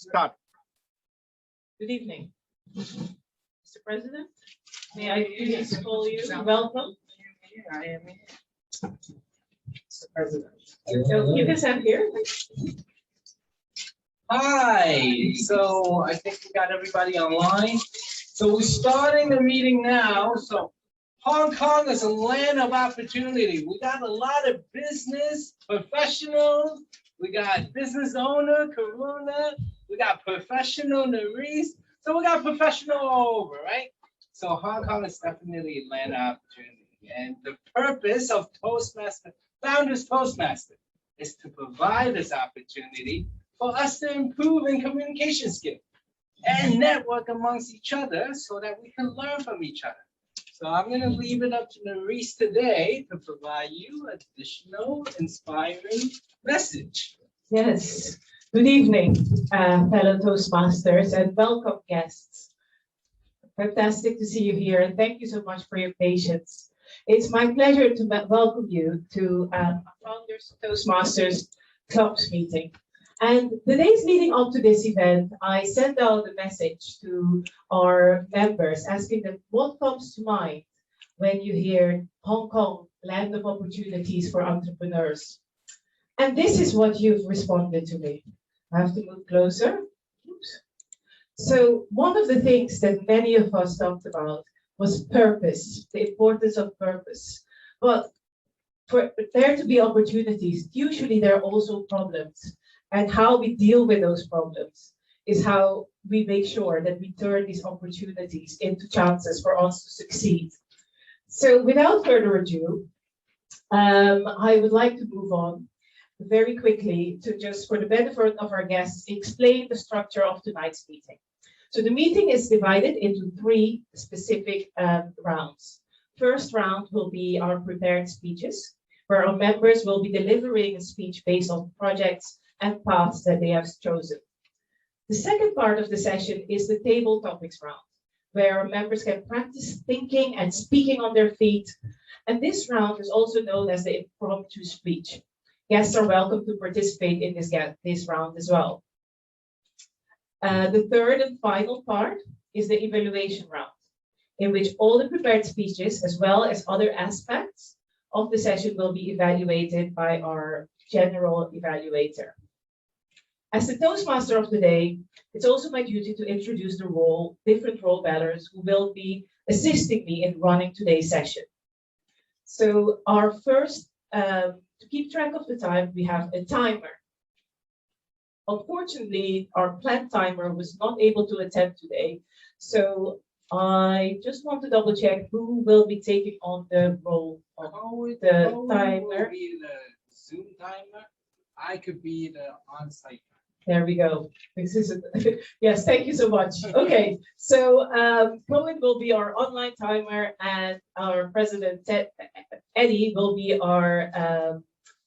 Start. Good evening, Mr. President. May I please call you welcome? Mr. President. You can stand here. Hi. So I think we got everybody online. So we're starting the meeting now. So Hong Kong is a land of opportunity. We got a lot of business professionals. We got business owner Karuna. We got professional Nerice. So we got professional all over, right? So Hong Kong is definitely a land of opportunity. And the purpose of Toastmaster, Founders Toastmaster, is to provide this opportunity for us to improve in communication skills and network amongst each other so that we can learn from each other. So I'm going to leave it up to Nerice today to provide you additional inspiring message. Yes. Good evening, fellow Toastmasters, and welcome guests. Fantastic to see you here, and thank you so much for your patience. It's my pleasure to welcome you to Founders Toastmasters Clubs meeting. And the days leading up to this event, I sent out a message to our members asking them what comes to mind when you hear Hong Kong, land of opportunities for entrepreneurs. And this is what you've responded to me. I have to move closer. Oops. So one of the things that many of us talked about was purpose, the importance of purpose. But for there to be opportunities, usually there are also problems. And how we deal with those problems is how we make sure that we turn these opportunities into chances for us to succeed. So without further ado, I would like to move on very quickly to just, for the benefit of our guests, explain the structure of tonight's meeting. So the meeting is divided into three specific rounds. First round will be our prepared speeches, where our members will be delivering a speech based on projects and paths that they have chosen. The second part of the session is the table topics round, where our members can practice thinking and speaking on their feet. And this round is also known as the impromptu speech. Guests are welcome to participate in this round as well. The third and final part is the evaluation round, in which all the prepared speeches, as well as other aspects of the session, will be evaluated by our general evaluator. As the Toastmaster of the day, it's also my duty to introduce the different role bearers who will be assisting me in running today's session. So our first, to keep track of the time, we have a timer. Unfortunately, our planned timer was not able to attend today. So I just want to double check who will be taking on the role of the timer. Will be the Zoom timer. I could be the on-site timer. There we go. This is yes, thank you so much. Okay, so Choy will be our online timer, and our president, Eddy, will be our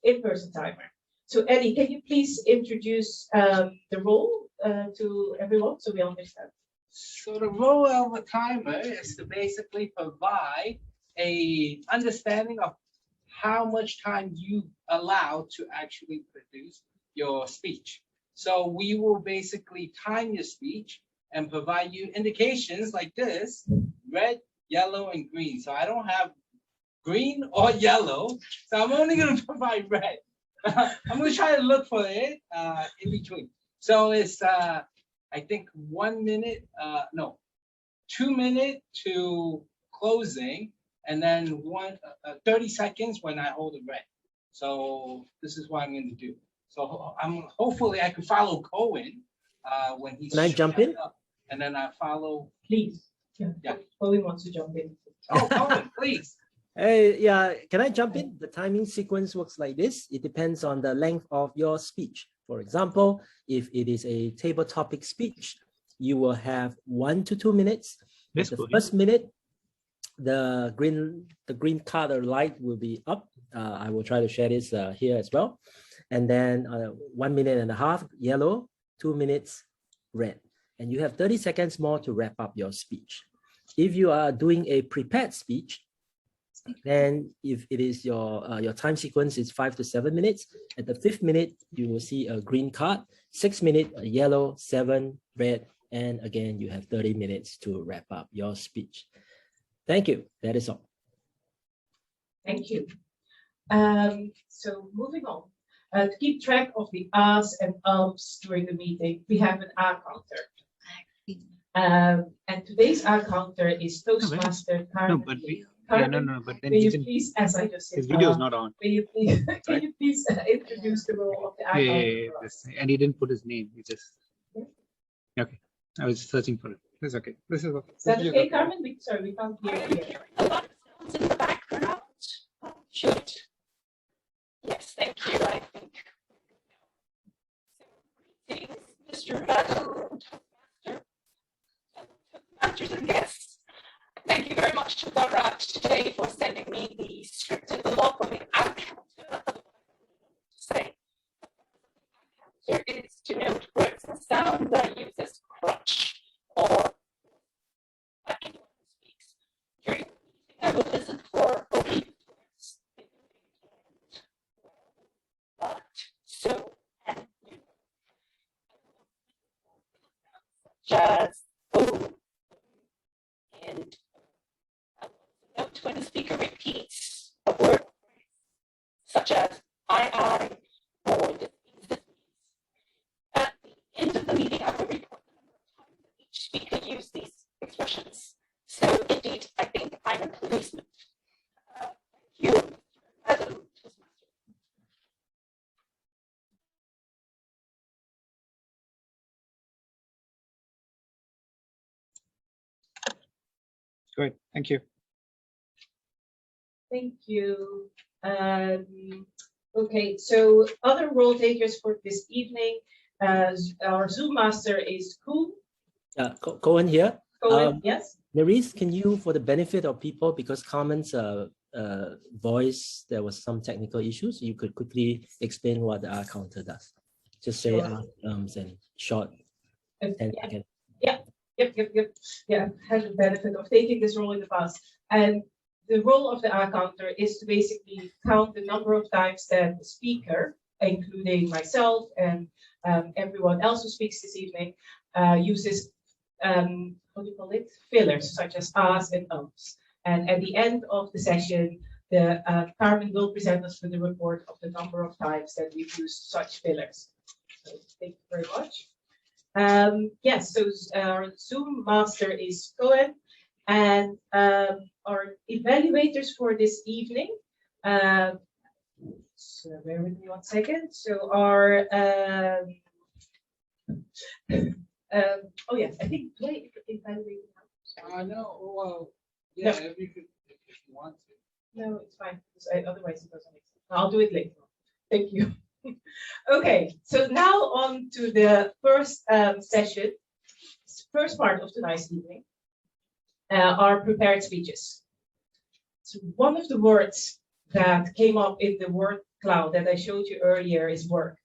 in-person timer. So Eddy, can you please introduce the role to everyone so we understand? So the role of a timer is to basically provide a understanding of how much time you allow to actually produce your speech. So we will basically time your speech and provide you indications like this: red, yellow, and green. So I don't have green or yellow, so I'm only going to provide red. I'm going to try to look for it in between. So it's, I think 1 minute, no, 2 minutes to closing, and then 30 seconds when I hold it red. So this is what I'm going to do. So hopefully I can follow Cohen when he's. Can I jump in? Up, and then I follow. Please. Yeah. Cohen wants to jump in. Oh, Cohen, please. Hey, yeah, can I jump in? The timing sequence works like this. It depends on the length of your speech. For example, if it is a table topic speech, you will have 1 to 2 minutes. This the first minute, the green color light will be up. I will try to share this here as well. And then 1.5 minutes yellow, 2 minutes red. And you have 30 seconds more to wrap up your speech. If you are doing a prepared speech, Then if it is your time sequence is 5 to 7 minutes, at the 5th minute, you will see a green card, 6 minutes, yellow, 7, red, and again, you have 30 minutes to wrap up your speech. Thank you. That is all. Thank you. So moving on, to keep track of the ahs and ums during the meeting, we have an AhCounter. And today's AhCounter is Toastmaster Carmen. No, but Carmen, but then may you please, as I just said, his video is not on. may you please, can Right. you please introduce the role of the AhCounter for us? And he didn't put his name. He just okay. I was searching for it. It's okay. This is okay. Is that okay, Carmen? Sorry, we can't hear you. A lot of sounds in the background. Should. Yes, thank you. I think. So, greetings, Mr. Toastmaster, Toastmasters and guests. Thank you very much to Barat today for sending me the script and the log on the AhCounter. Say, there is to note words and sounds that use as crutch or anyone who speaks. During the meeting, I will listen for obedience. But so and you, such as and note when the speaker repeats a word such as I, or this means, this means. At the end of the meeting, I will report the number of times that each speaker used these expressions. So indeed, I think I'm a policeman. Thank you, Madam Toastmaster. Good. Thank you. Thank you. Okay, so other role takers for this evening, our Zoom master is Koen. Cohen here. Cohen, yes. Nerice, can you, for the benefit of people, because Carmen's voice, there was some technical issues, you could quickly explain what the AhCounter does. Just say Sure. and short. 10 seconds. Yep. Yeah, I've had the benefit of taking this role in the past. And the role of the AhCounter is to basically count the number of times that the speaker, including myself and everyone else who speaks this evening, uses what do you call it? Fillers, such as ahs and ums. And at the end of the session, the Carmen will present us with a report of the number of times that we've used such fillers. So thank you very much. Yes, so our Zoom master is Choy, and our evaluators for this evening. So bear with me 1 second. So our oh yes, I think do I evaluate now? No, well, yeah, No. if you want to. No, it's fine. Because otherwise, it doesn't make sense. I'll do it later. Thank you. Okay, so now on to the first session, first part of tonight's evening, are prepared speeches. So one of the words that came up in the word cloud that I showed you earlier is work.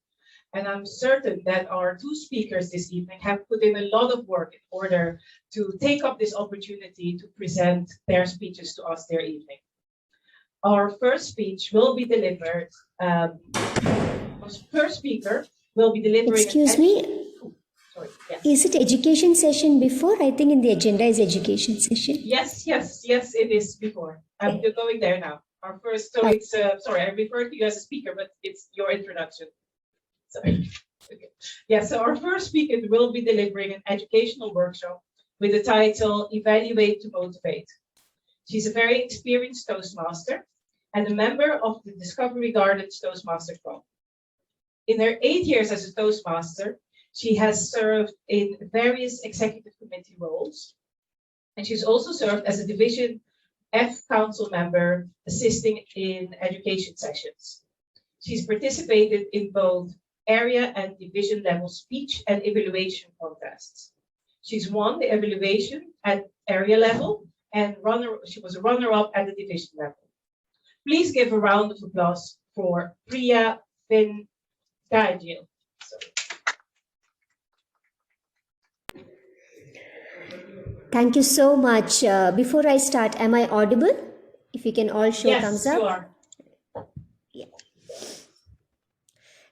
And I'm certain that our two speakers this evening have put in a lot of work in order to take up this opportunity to present their speeches to us their evening. Our first speech will be delivered, our first speaker will be delivering. Excuse me, Sorry, yes. is it education session before? I think in the agenda is education session. Yes, it is before. I'm going there now. Our first, so it's, sorry, I referred to you as a speaker, but it's your introduction. Sorry. Okay. Yeah, so our first speaker will be delivering an educational workshop with the title Evaluate to Motivate. She's a very experienced Toastmaster and a member of the Discovery Gardens Toastmaster Club. In her 8 years as a Toastmaster, she has served in various executive committee roles, and she's also served as a Division F Council member, assisting in education sessions. She's participated in both area and division level speech and evaluation contests. She's won the evaluation at area level and she was a runner-up at the division level. Please give a round of applause for Priya Vengajil. Thank you so much. Before I start, am I audible? If you can all show Yes, thumbs you up. are.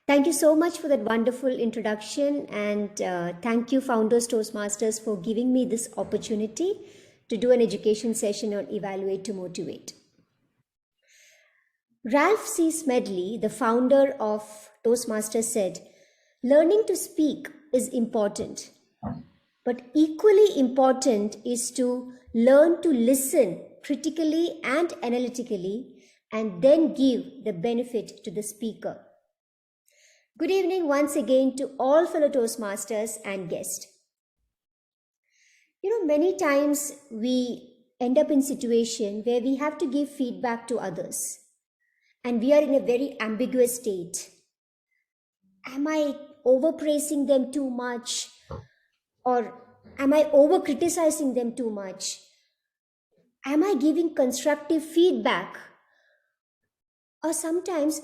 Thank you so much for that wonderful introduction, and thank you, Founders Toastmasters, for giving me this opportunity to do an education session on Evaluate to Motivate. Ralph C. Smedley, the founder of Toastmasters, said, "Learning to speak is important, but equally important is to learn to listen critically and analytically and then give the benefit to the speaker." Good evening once again to all fellow Toastmasters and guests. Many times we end up in a situation where we have to give feedback to others and we are in a very ambiguous state. Am I overpraising them too much, or am I over criticizing them too much? Am I giving constructive feedback? Or sometimes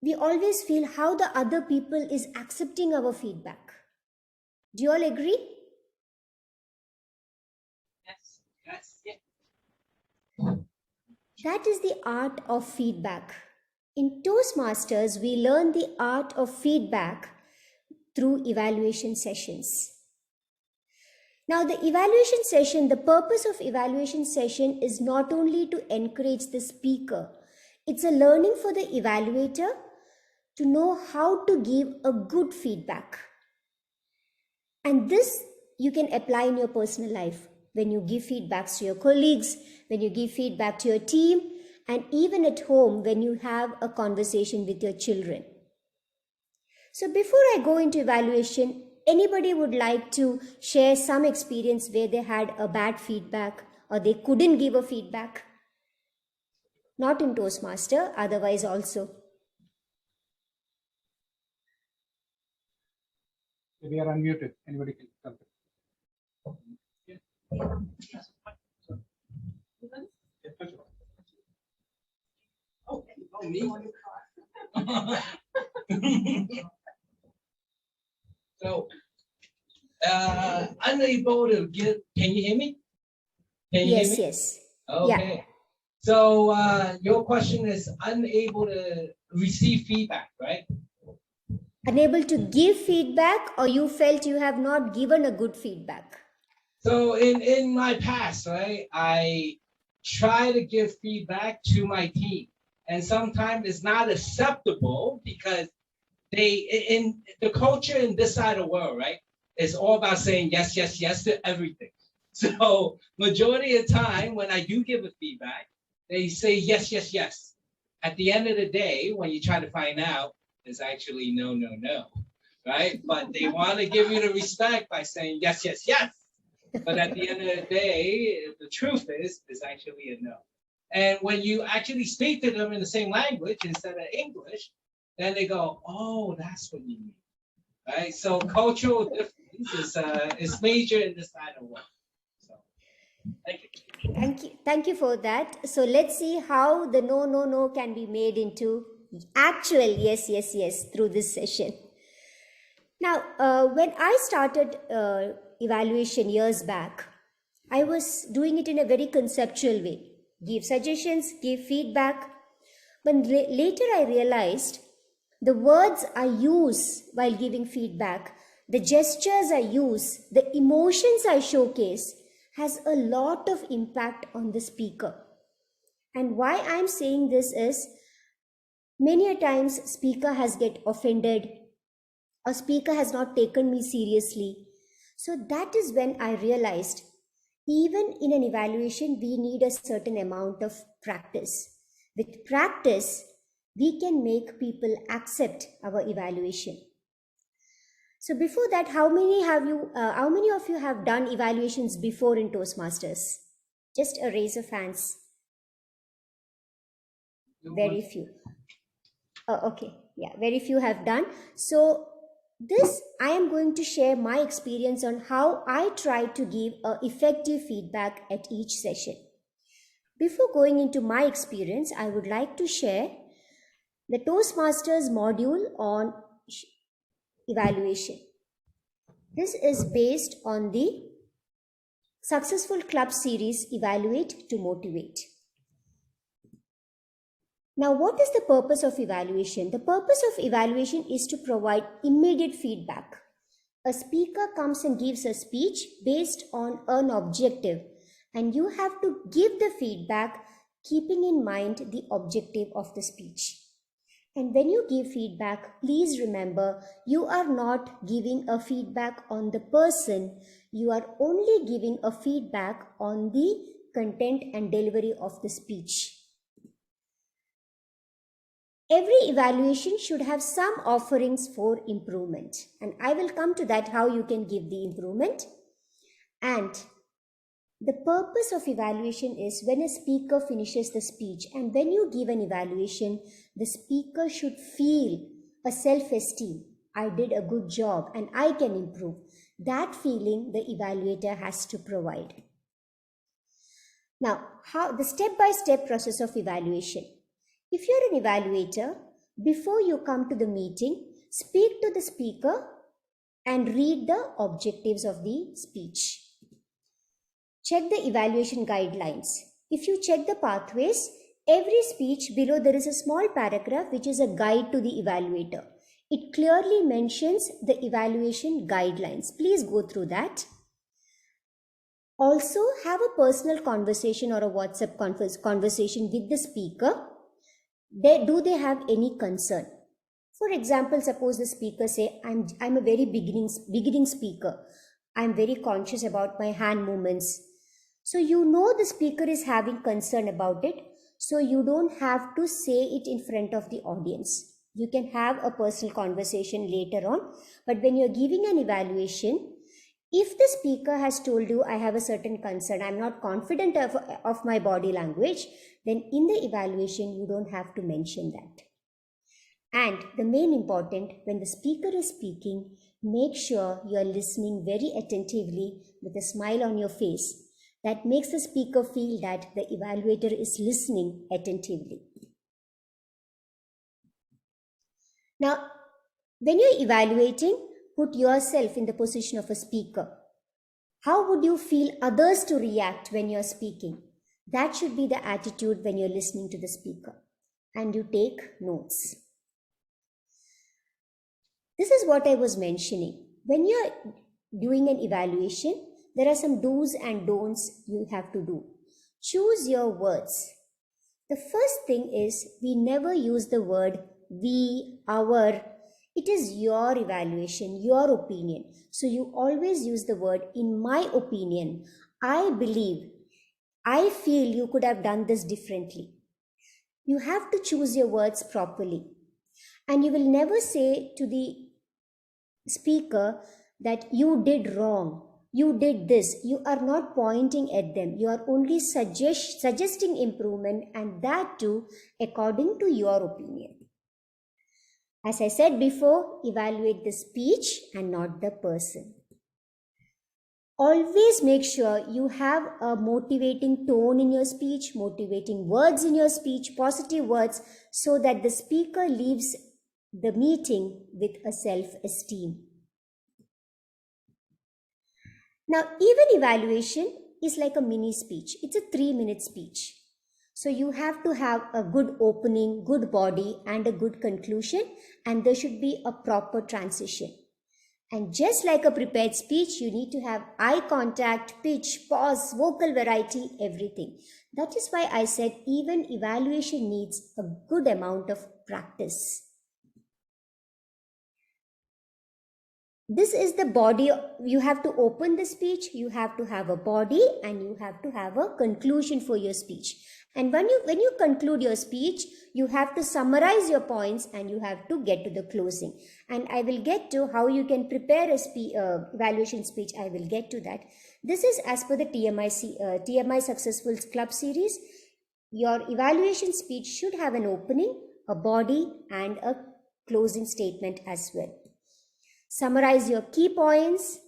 we always feel how the other people is accepting our feedback. Do you all agree? Yes, yes, yes. That is the art of feedback. In Toastmasters, we learn the art of feedback through evaluation sessions. Now, the purpose of evaluation session is not only to encourage the speaker, it's a learning for the evaluator to know how to give a good feedback. And this you can apply in your personal life when you give feedbacks to your colleagues, when you give feedback to your team, and even at home when you have a conversation with your children. So before I go into evaluation, anybody would like to share some experience where they had a bad feedback or they couldn't give a feedback? Not in Toastmaster, otherwise also. We are unmuted. Anybody can come. Oh, me? So, unable to get, can you hear me? Can you hear me? Yes. Okay. Yeah. So, your question is unable to receive feedback, right? Unable to give feedback, or you felt you have not given a good feedback? So in my past, right, I try to give feedback to my team, and sometimes it's not acceptable because in the culture in this side of the world, right, it's all about saying yes, yes, yes to everything. So majority of the time when I do give a feedback, they say yes, yes, yes. At the end of the day, when you try to find out, it's actually no, no, no, right? But they want to give you the respect by saying yes, yes, yes. But at the end of the day, the truth is actually a no. And when you actually speak to them in the same language instead of English, then they go, "Oh, that's what you mean," right? So cultural difference is major in this kind of work. So, thank you. Thank you for that. So let's see how the no can be made into actual yes through this session. Now, when I started evaluation years back, I was doing it in a very conceptual way. Give suggestions, give feedback. But later I realized the words I use while giving feedback, the gestures I use, the emotions I showcase has a lot of impact on the speaker. And why I'm saying this is, many a times speaker has get offended, or speaker has not taken me seriously. So that is when I realized, even in an evaluation, we need a certain amount of practice. With practice, we can make people accept our evaluation. So before that, how many of you have done evaluations before in Toastmasters? Just a raise of hands. Very few. Oh, okay. Yeah, very few have done. So I am going to share my experience on how I try to give effective feedback at each session. Before going into my experience, I would like to share the Toastmasters module on evaluation. This is based on the Successful Club series Evaluate to Motivate. Now, what is the purpose of evaluation? The purpose of evaluation is to provide immediate feedback. A speaker comes and gives a speech based on an objective, and you have to give the feedback keeping in mind the objective of the speech. And when you give feedback, please remember, you are not giving a feedback on the person, you are only giving a feedback on the content and delivery of the speech. Every evaluation should have some offerings for improvement, and I will come to that, how you can give the improvement. And the purpose of evaluation is when a speaker finishes the speech, and when you give an evaluation, the speaker should feel a self-esteem. I did a good job and I can improve. That feeling the evaluator has to provide. Now, how the step-by-step process of evaluation. If you're an evaluator, before you come to the meeting, speak to the speaker and read the objectives of the speech. Check the evaluation guidelines. If you check the pathways, every speech below there is a small paragraph which is a guide to the evaluator. It clearly mentions the evaluation guidelines. Please go through that. Also, have a personal conversation or a WhatsApp conversation with the speaker. Do they have any concern? For example, suppose the speaker say, I'm a very beginning speaker. I'm very conscious about my hand movements. So you know the speaker is having concern about it. So you don't have to say it in front of the audience. You can have a personal conversation later on. But when you're giving an evaluation, if the speaker has told you, I have a certain concern, I'm not confident of my body language, then in the evaluation, you don't have to mention that. And the main important, when the speaker is speaking, make sure you're listening very attentively with a smile on your face. That makes the speaker feel that the evaluator is listening attentively. Now, when you're evaluating, put yourself in the position of a speaker. How would you feel others to react when you're speaking? That should be the attitude when you're listening to the speaker. And you take notes. This is what I was mentioning. When you're doing an evaluation, there are some do's and don'ts you have to do. Choose your words. The first thing is, we never use the word we, our. It is your evaluation, your opinion. So you always use the word, in my opinion, I believe, I feel you could have done this differently. You have to choose your words properly. And you will never say to the speaker that you did wrong, you did this. You are not pointing at them. You are only suggesting improvement, and that too according to your opinion. As I said before, evaluate the speech and not the person. Always make sure you have a motivating tone in your speech, motivating words in your speech, positive words, so that the speaker leaves the meeting with a self-esteem. Now, even evaluation is like a mini speech. It's a 3-minute speech. So you have to have a good opening, good body, and a good conclusion, and there should be a proper transition. And just like a prepared speech, you need to have eye contact, pitch, pause, vocal variety, everything. That is why I said even evaluation needs a good amount of practice. This is the body. You have to open the speech, you have to have a body, and you have to have a conclusion for your speech. And when you conclude your speech, you have to summarize your points and you have to get to the closing. And I will get to how you can prepare a evaluation speech. I will get to that. This is as per the TMI Successful Club series. Your evaluation speech should have an opening, a body, and a closing statement as well. Summarize your key points.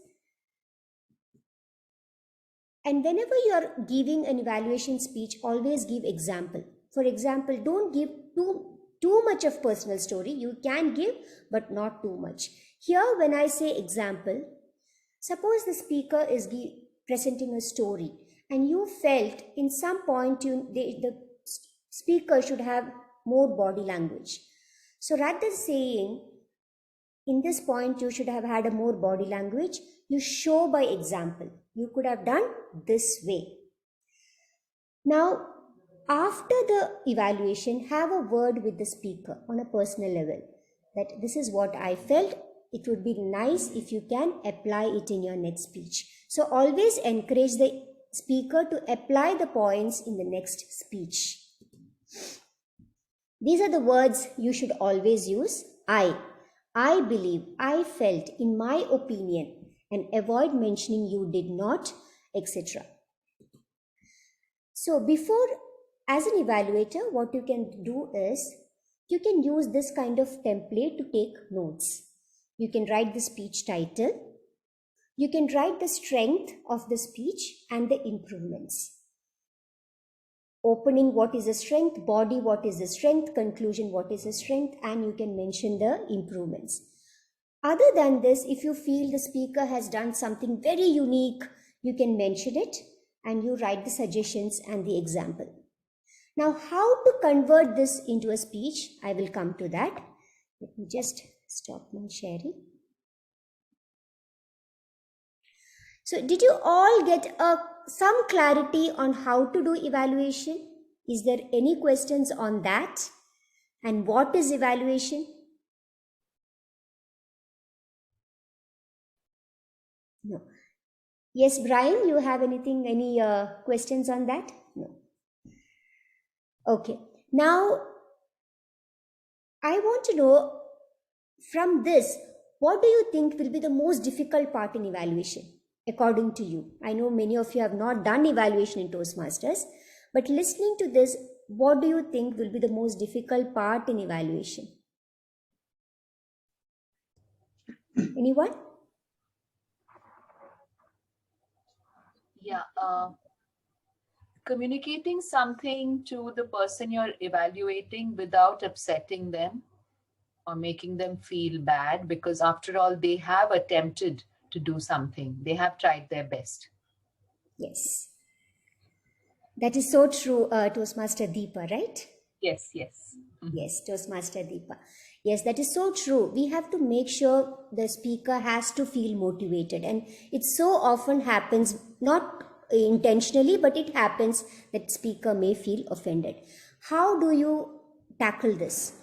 And whenever you are giving an evaluation speech, always give example. For example, don't give too much of personal story. You can give, but not too much. Here, when I say example, suppose the speaker is presenting a story and you felt in some point the speaker should have more body language. So rather than saying, in this point, you should have had a more body language, you show by example. You could have done this way. Now, after the evaluation, have a word with the speaker on a personal level that this is what I felt. It would be nice if you can apply it in your next speech. So always encourage the speaker to apply the points in the next speech. These are the words you should always use. I believe, I felt, in my opinion, and avoid mentioning you did not, etc. So before, as an evaluator, what you can do is, you can use this kind of template to take notes. You can write the speech title. You can write the strength of the speech and the improvements. Opening, what is the strength? Body, what is the strength? Conclusion, what is the strength? And you can mention the improvements. Other than this, if you feel the speaker has done something very unique, you can mention it and you write the suggestions and the example. Now, how to convert this into a speech? I will come to that. Let me just stop my sharing. So did you all get some clarity on how to do evaluation? Is there any questions on that? And what is evaluation? No. Yes, Brian, you have anything, any questions on that? No. Okay. Now, I want to know from this, what do you think will be the most difficult part in evaluation, according to you? I know many of you have not done evaluation in Toastmasters, but listening to this, what do you think will be the most difficult part in evaluation? Anyone? Yeah, communicating something to the person you're evaluating without upsetting them or making them feel bad, because after all, they have attempted to do something. They have tried their best. Yes. That is so true, Toastmaster Deepa, right? Yes, yes. Yes, Toastmaster Deepa. Yes, that is so true. We have to make sure the speaker has to feel motivated. And it so often happens, not intentionally, but it happens that speaker may feel offended. How do you tackle this?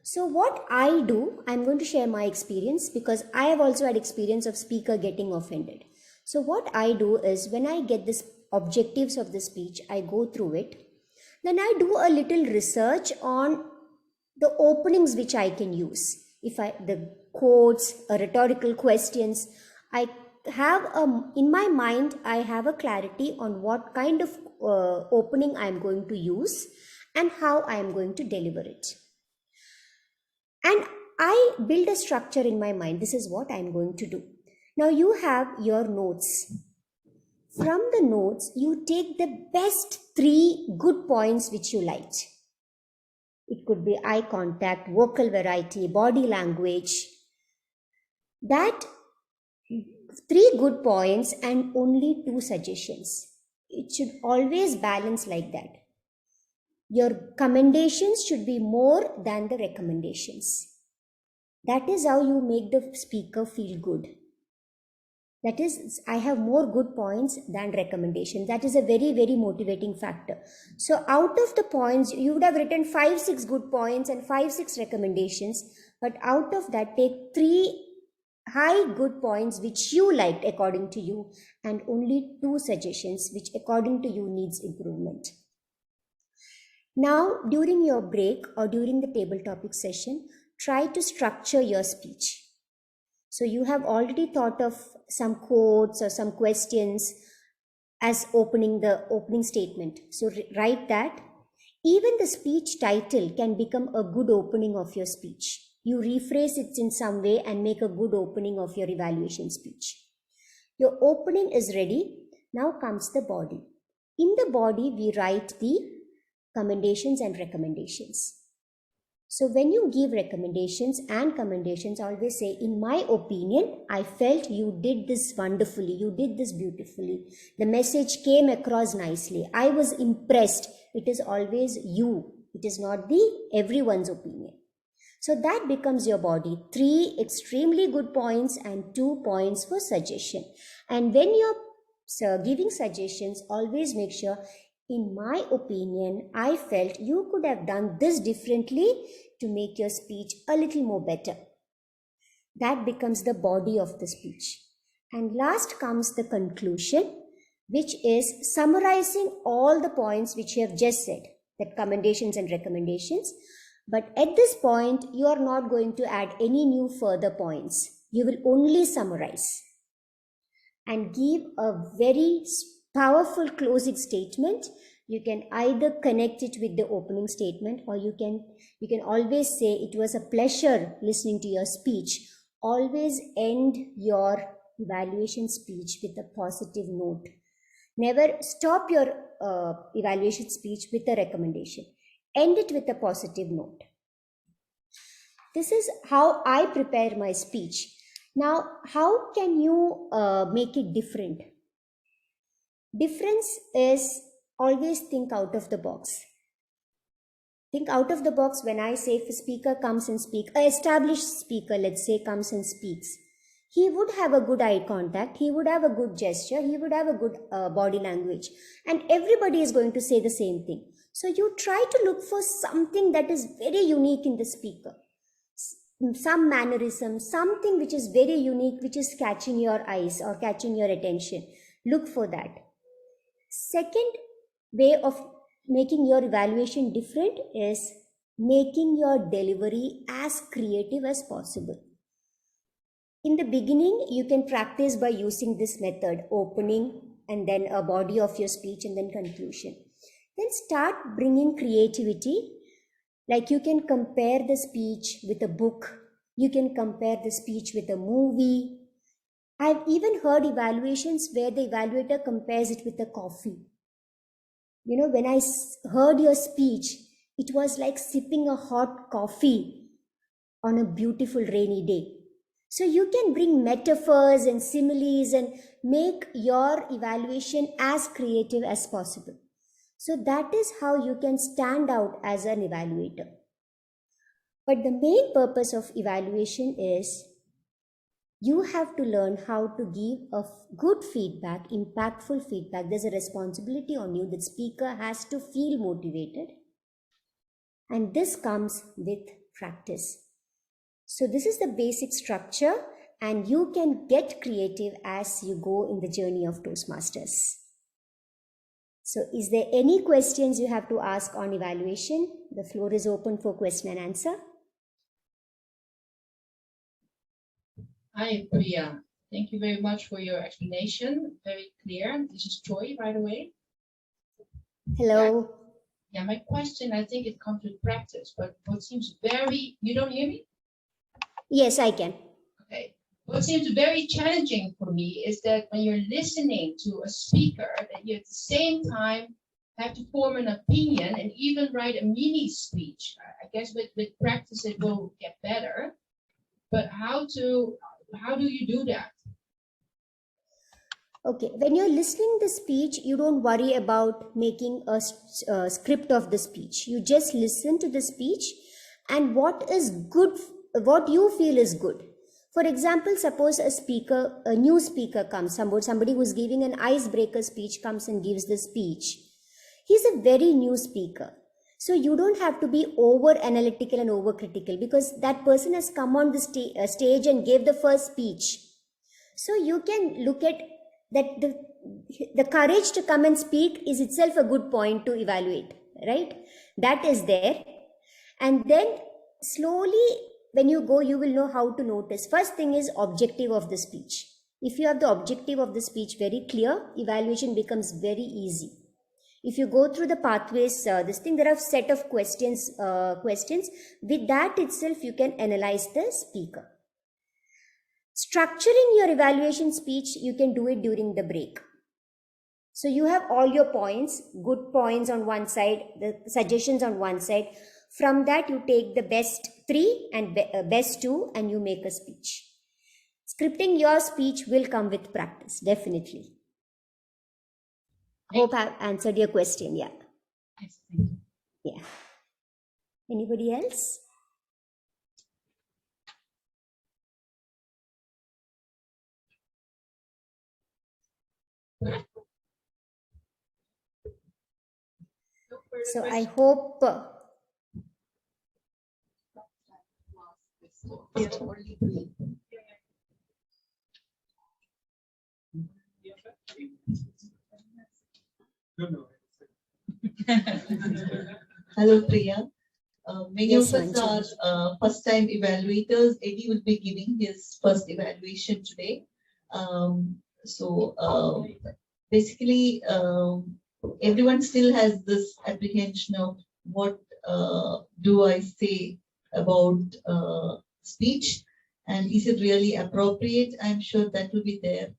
So what I do, I'm going to share my experience because I have also had experience of speaker getting offended. So what I do is when I get this objectives of the speech, I go through it. Then I do a little research on the openings which I can use. The quotes, rhetorical questions, I have in my mind, I have a clarity on what kind of opening I'm going to use and how I am going to deliver it. And I build a structure in my mind. This is what I'm going to do. Now you have your notes. From the notes, you take the best 3 good points which you liked. It could be eye contact, vocal variety, body language. That 3 good points and only 2 suggestions. It should always balance like that. Your commendations should be more than the recommendations. That is how you make the speaker feel good. That is, I have more good points than recommendation. That is a very, very motivating factor. So out of the points, you would have written 5-6 good points and 5-6 recommendations. But out of that, take 3 high good points which you liked according to you and only 2 suggestions which according to you needs improvement. Now, during your break or during the table topic session, try to structure your speech. So you have already thought of some quotes or some questions as the opening statement. So write that. Even the speech title can become a good opening of your speech. You rephrase it in some way and make a good opening of your evaluation speech. Your opening is ready. Now comes the body. In the body, we write the commendations and recommendations. So when you give recommendations and commendations, always say, in my opinion, I felt you did this wonderfully. You did this beautifully. The message came across nicely. I was impressed. It is always you It is not everyone's opinion. So that becomes your body. 3 extremely good points and 2 points for suggestion. And when you're giving suggestions, always make sure, in my opinion, I felt you could have done this differently to make your speech a little more better. That becomes the body of the speech. And last comes the conclusion, which is summarizing all the points which you have just said, that commendations and recommendations. But at this point, you are not going to add any new further points. You will only summarize and give a very powerful closing statement. You can either connect it with the opening statement, or you can always say, it was a pleasure listening to your speech. Always end your evaluation speech with a positive note. Never stop your evaluation speech with a recommendation. End it with a positive note. This is how I prepare my speech. Now, how can you make it different? Difference is always think out of the box. Think out of the box when I say if a speaker comes and speaks, an established speaker, let's say, comes and speaks. He would have a good eye contact, he would have a good gesture, he would have a good body language, and everybody is going to say the same thing. So you try to look for something that is very unique in the speaker. Some mannerism, something which is very unique, which is catching your eyes or catching your attention. Look for that. Second way of making your evaluation different is making your delivery as creative as possible. In the beginning, you can practice by using this method, opening and then a body of your speech and then conclusion. Then start bringing creativity. Like you can compare the speech with a book. You can compare the speech with a movie. I've even heard evaluations where the evaluator compares it with a coffee. You know, when I heard your speech, it was like sipping a hot coffee on a beautiful rainy day. So you can bring metaphors and similes and make your evaluation as creative as possible. So that is how you can stand out as an evaluator. But the main purpose of evaluation is you have to learn how to give a good feedback, impactful feedback. There's a responsibility on you. The speaker has to feel motivated. And this comes with practice. So this is the basic structure, and you can get creative as you go in the journey of Toastmasters. So is there any questions you have to ask on evaluation? The floor is open for question and answer. Hi, Priya. Thank you very much for your explanation. Very clear. This is Choy, by the way. Hello. Yeah, my question, I think it comes with practice, but what seems very, you don't hear me? Yes, I can. Okay. What seems very challenging for me is that when you're listening to a speaker, that you at the same time have to form an opinion and even write a mini speech. I guess with practice it will get better. But how do you do that? Okay, when you're listening to the speech, you don't worry about making a script of the speech. You just listen to the speech and what is good, what you feel is good. For example, suppose a new speaker comes, somebody who's giving an icebreaker speech comes and gives the speech. He's a very new speaker. So you don't have to be over analytical and over critical because that person has come on the stage and gave the first speech. So you can look at that the courage to come and speak is itself a good point to evaluate, right? That is there. And then slowly when you go, you will know how to notice. First thing is objective of the speech. If you have the objective of the speech very clear, evaluation becomes very easy. If you go through the pathways, there are a set of questions. With that itself, you can analyze the speaker. Structuring your evaluation speech, you can do it during the break. So you have all your points, good points on one side, the suggestions on one side. From that, you take the best 3 and best 2 and you make a speech. Scripting your speech will come with practice, definitely. Hope I've answered your question. Yeah. Yes, thank you. Yeah. Anybody else? So I hope Hello, Priya. Many Yes, of us Manju. are first-time evaluators. Eddy will be giving his first evaluation today. Basically, everyone still has this apprehension of what do I say about speech, and is it really appropriate? I'm sure that will be there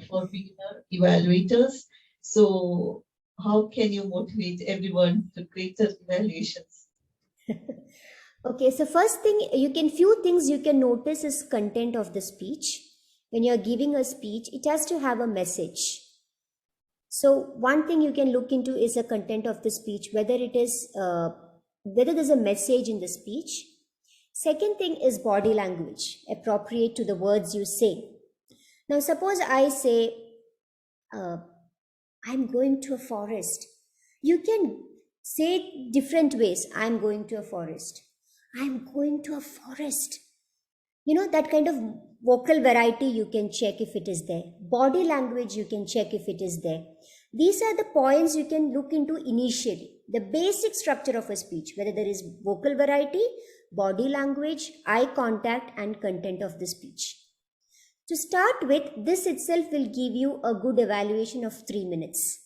for beginner evaluators. So how can you motivate everyone to greater evaluations? Okay, so first thing few things you can notice is content of the speech. When you're giving a speech, it has to have a message. So one thing you can look into is the content of the speech, whether there's a message in the speech. Second thing is body language, appropriate to the words you say. Now, suppose I say, I'm going to a forest. You can say different ways. I'm going to a forest. I'm going to a forest. You know, that kind of vocal variety you can check if it is there. Body language you can check if it is there. These are the points you can look into initially. The basic structure of a speech, whether there is vocal variety, body language, eye contact, and content of the speech. To start with, this itself will give you a good evaluation of 3 minutes.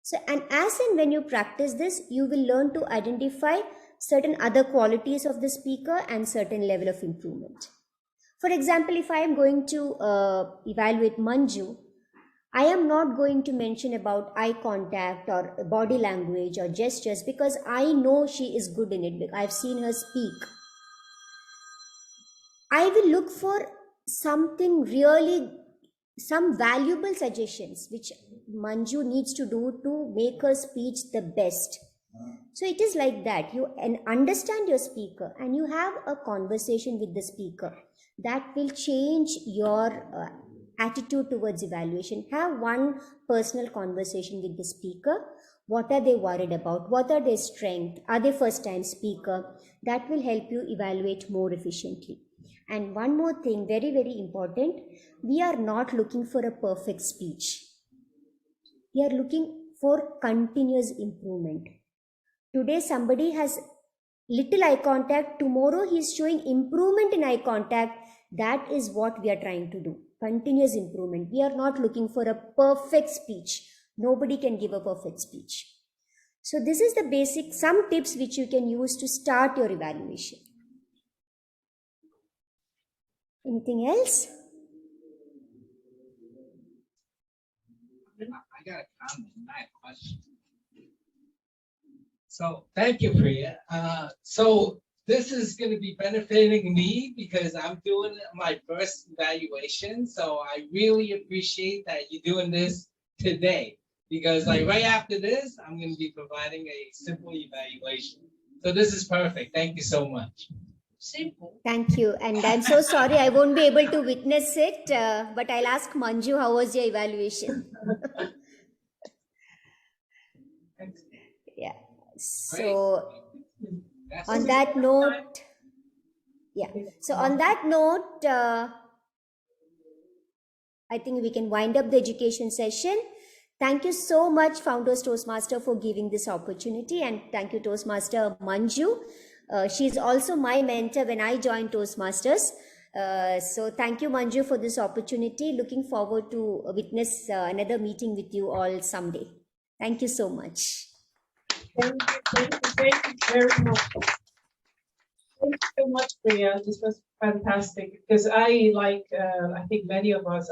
So, and as and when you practice this, you will learn to identify certain other qualities of the speaker and certain level of improvement. For example, if I am going to evaluate Manju, I am not going to mention about eye contact or body language or gestures because I know she is good in it. I've seen her speak. I will look for something really, some valuable suggestions which Manju needs to do to make her speech the best. So it is like that. You understand your speaker and you have a conversation with the speaker that will change your attitude towards evaluation. Have one personal conversation with the speaker. What are they worried about? What are their strengths? Are they first time speaker? That will help you evaluate more efficiently. And one more thing, very, very important, we are not looking for a perfect speech. We are looking for continuous improvement. Today somebody has little eye contact, tomorrow he is showing improvement in eye contact. That is what we are trying to do, continuous improvement. We are not looking for a perfect speech. Nobody can give a perfect speech. So this is the basic, some tips which you can use to start your evaluation. Anything else? I got a comment, not a question. So thank you, Priya. So this is going to be benefiting me because I'm doing my first evaluation. So I really appreciate that you're doing this today because like right after this, I'm going to be providing a simple evaluation. So this is perfect. Thank you so much. Simple. Thank you. And I'm so sorry I won't be able to witness it, but I'll ask Manju, how was your evaluation? Yeah. So on that note, I think we can wind up the education session. Thank you so much, Founders Toastmaster, for giving this opportunity. And thank you, Toastmaster Manju. She's also my mentor when I joined Toastmasters. So thank you, Manju, for this opportunity. Looking forward to witness another meeting with you all someday. Thank you so much. Thank you very much. Thank you so much, Priya. This was fantastic because I think many of us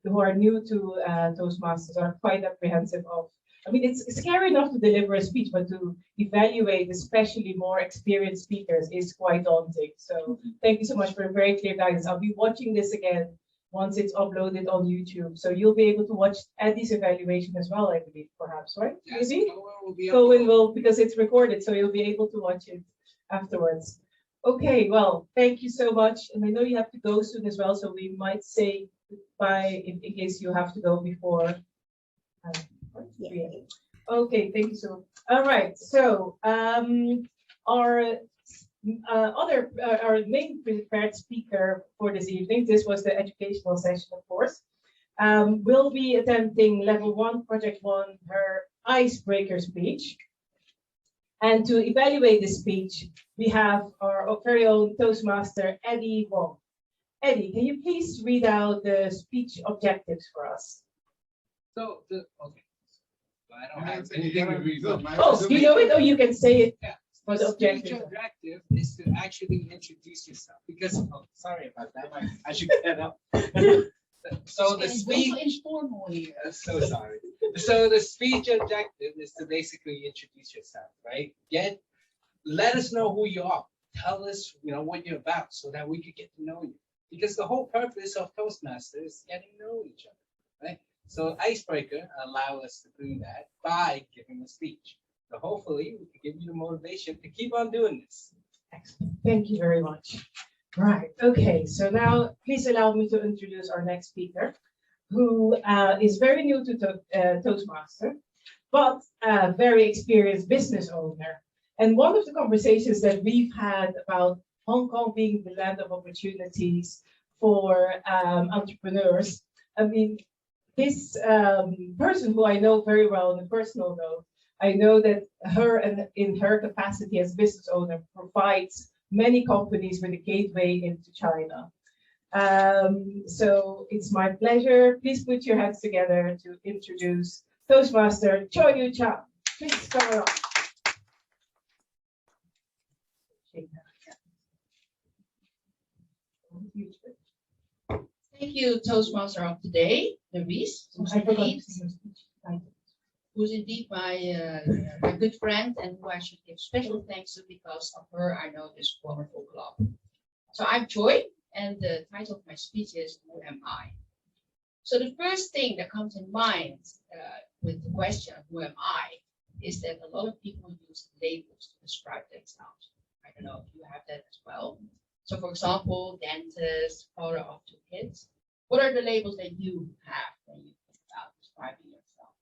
who are new to Toastmasters are quite apprehensive of. I mean, it's scary enough to deliver a speech, but to evaluate, especially more experienced speakers, is quite daunting. So thank you so much for a very clear guidance. I'll be watching this again once it's uploaded on YouTube. So you'll be able to watch Eddy's evaluation as well, I believe, perhaps, right? Yes, Maybe? Cohen Will, because it's recorded, so you'll be able to watch it afterwards. Okay, well, thank you so much. And I know you have to go soon as well, so we might say goodbye in case you have to go before. Yeah. Okay, thank you so. All right, so our our main prepared speaker for this evening, this was the educational session, of course, will be attempting level 1, project 1, her icebreaker speech. And to evaluate the speech, we have our very own Toastmaster, Eddy Wong. Eddy, can you please read out the speech objectives for us? So, okay. I don't have anything to read. Oh, you know it, or you can say it. Yeah. For the objective is to actually introduce yourself because, oh, sorry about that. I should get up. So the speech. So sorry. So the speech objective is to basically introduce yourself, right? Let us know who you are. Tell us, what you're about, so that we could get to know you. Because the whole purpose of Toastmasters is getting to know each other, right? So icebreaker allow us to do that by giving a speech. So hopefully we can give you the motivation to keep on doing this. Excellent. Thank you very much. Right. Okay. So now please allow me to introduce our next speaker, who is very new to Toastmaster, but a very experienced business owner. And one of the conversations that we've had about Hong Kong being the land of opportunities for entrepreneurs, I mean, this person who I know very well on a personal note, I know that in her capacity as business owner provides many companies with a gateway into China. So it's my pleasure. Please put your hands together to introduce Toastmaster Choy. Please come on. Thank you, Toastmaster of today, Nerice, who's indeed my good friend and who I should give special thanks to because of her I know this wonderful club. So I'm Choy, and the title of my speech is Who Am I? So the first thing that comes in mind with the question Who am I is that a lot of people use labels to describe themselves. I don't know if you have that as well. So for example, dentist, father of 2 kids. What are the labels that you have when you think about describing yourself?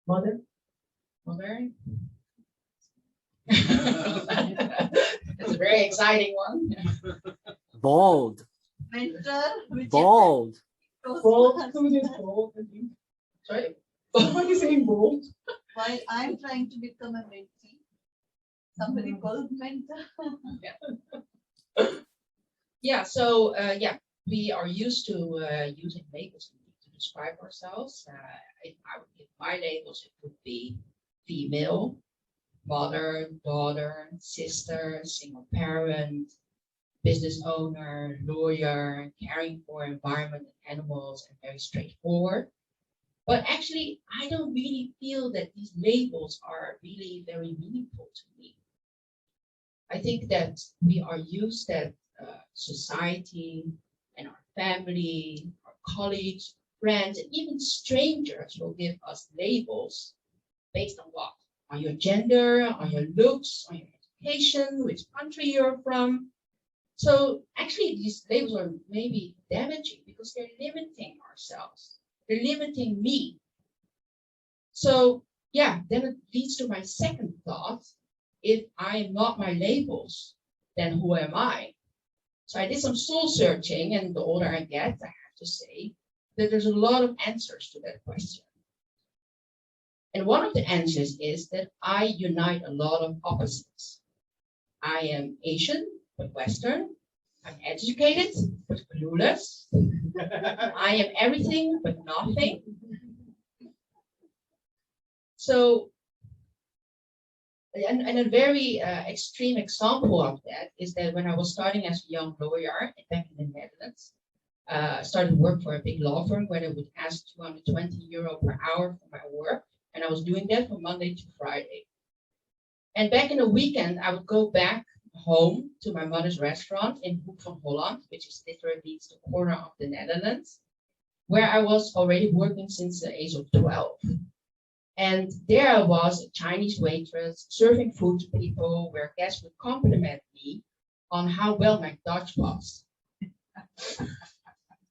Mother. That's a very exciting one. Bald. Bald. Bold. Who is bold? Sorry? Somebody saying bold. While I'm trying to become a mentee, somebody called mentor. Yeah, so we are used to using labels to describe ourselves. If I would give my labels, it would be female, mother, daughter, sister, single parent, business owner, lawyer, caring for environment and animals, and very straightforward. But actually, I don't really feel that these labels are really very meaningful to me. I think that we are used that society and our family, our colleagues, friends, and even strangers will give us labels based on what? On your gender, on your looks, on your education, which country you're from. So actually these labels are maybe damaging because they're limiting ourselves. They're limiting me. So yeah, then it leads to my second thought. If I am not my labels, then who am I? So I did some soul searching, and the older I get, I have to say that there's a lot of answers to that question. And one of the answers is that I unite a lot of opposites. I am Asian, but Western. I'm educated, but clueless. I am everything, but nothing. So, and a very extreme example of that is that when I was starting as a young lawyer back in the Netherlands, I started work for a big law firm where they would ask €220 per hour for my work. And I was doing that from Monday to Friday. And back in the weekend, I would go back home to my mother's restaurant in Hoek van Holland, which is literally the corner of the Netherlands, where I was already working since the age of 12. And there I was, a Chinese waitress, serving food to people where guests would compliment me on how well my Dutch was.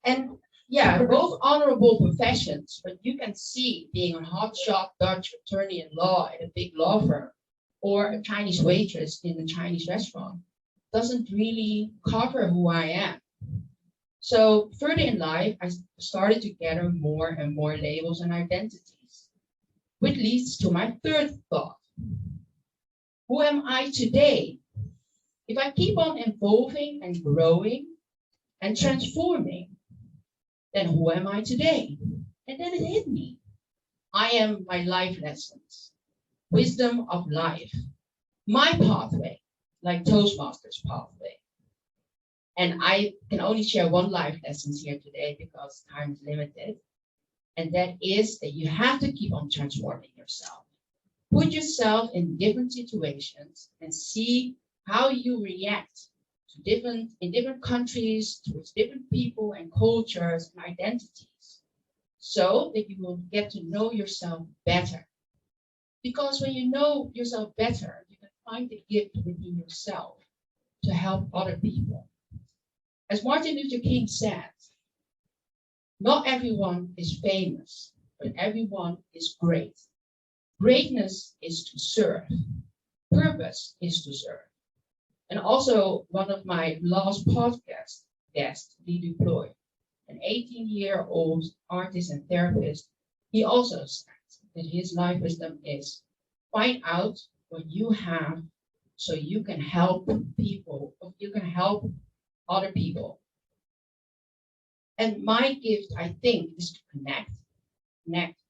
And yeah, both honorable professions, but you can see being a hotshot Dutch attorney in law at a big law firm or a Chinese waitress in a Chinese restaurant doesn't really cover who I am. So further in life, I started to gather more and more labels and identities, which leads to my third thought. Who am I today? If I keep on evolving and growing and transforming, then who am I today? And then it hit me. I am my life lessons, wisdom of life, my pathway, like Toastmasters pathway. And I can only share one life lesson here today because time is limited. And that is that you have to keep on transforming yourself. Put yourself in different situations and see how you react to in different countries, towards different people and cultures and identities, so that you will get to know yourself better. Because when you know yourself better, you can find the gift within yourself to help other people. As Martin Luther King said, not everyone is famous, but everyone is great. Greatness is to serve. Purpose is to serve. And also one of my last podcast guests, Lee Duploy, an 18-year-old artist and therapist, he also said that his life wisdom is find out what you have so you can help people, you can help other people. And my gift, I think, is to connect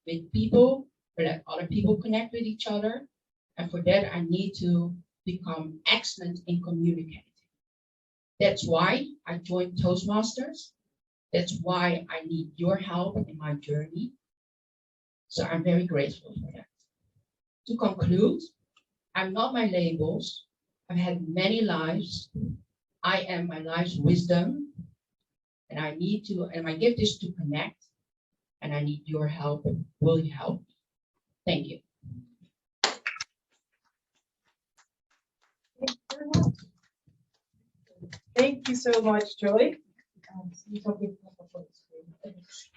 with people, so that other people connect with each other. And for that, I need to become excellent in communicating. That's why I joined Toastmasters. That's why I need your help in my journey. So I'm very grateful for that. To conclude, I'm not my labels. I've had many lives. I am my life's wisdom. And my gift is to connect. And I need your help. Will you help me? Thank you. Thank you so much, Choy.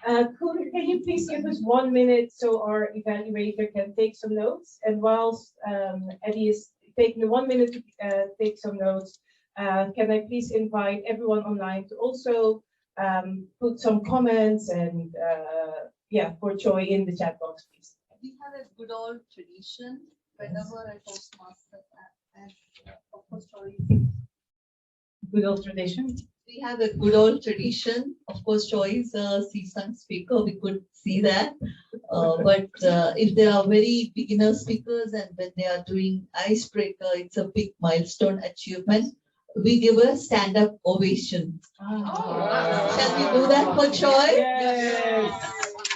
Can you please give us 1 minute so our evaluator can take some notes? And whilst Eddy is taking the 1 minute to take some notes, can I please invite everyone online to also put some comments and for Choy in the chat box, please. We have a good old tradition whenever I Toastmaster and of course, Choy. Good old tradition. We have a good old tradition. Of course, Choy is a seasoned speaker. We could see that. But if there are very beginner speakers and when they are doing icebreaker, it's a big milestone achievement. We give a stand-up ovation. Shall we do that for Choy? Yes.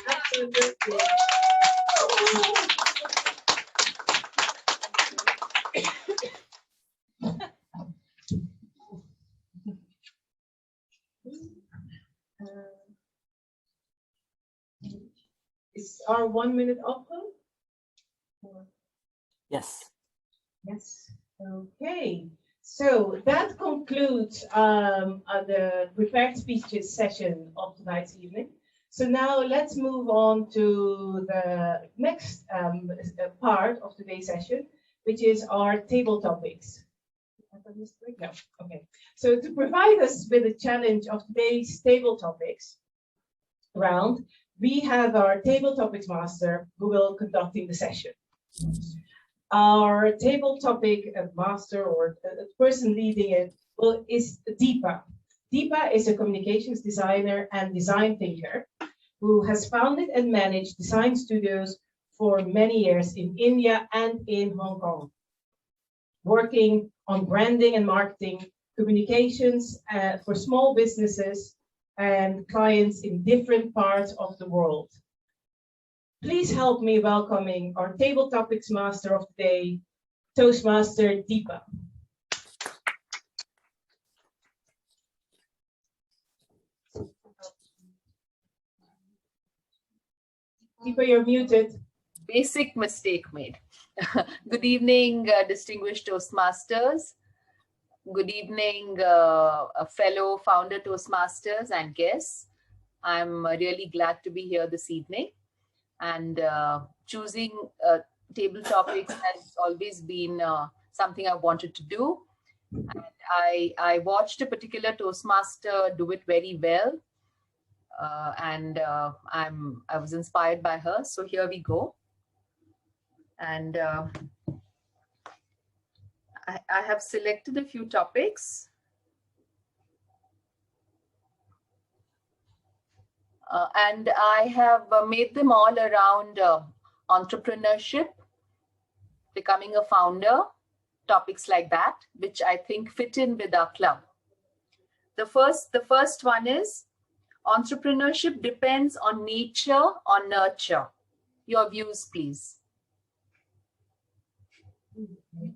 Absolutely. Is our 1 minute open? Yes. Yes. Okay. So that concludes the prepared speeches session of tonight's evening. So now let's move on to the next part of today's session, which is our table topics. No. Okay. So to provide us with a challenge of today's table topics round, we have our table topics master who will conducting the session. Our table topic master or person leading it is Deepa. Deepa is a communications designer and design thinker who has founded and managed design studios for many years in India and in Hong Kong, working on branding and marketing, communications for small businesses and clients in different parts of the world. Please help me welcoming our table topics master of the day, Toastmaster Deepa. Deepa, you're muted. Basic mistake made. Good evening, distinguished Toastmasters. Good evening, fellow founder Toastmasters and guests. I'm really glad to be here this evening. And choosing table topics has always been something I wanted to do. And I watched a particular Toastmaster do it very well. And I was inspired by her. So here we go. And I have selected a few topics. And I have made them all around entrepreneurship, becoming a founder, topics like that, which I think fit in with our club. The first one is entrepreneurship depends on nature or nurture. Your views, please.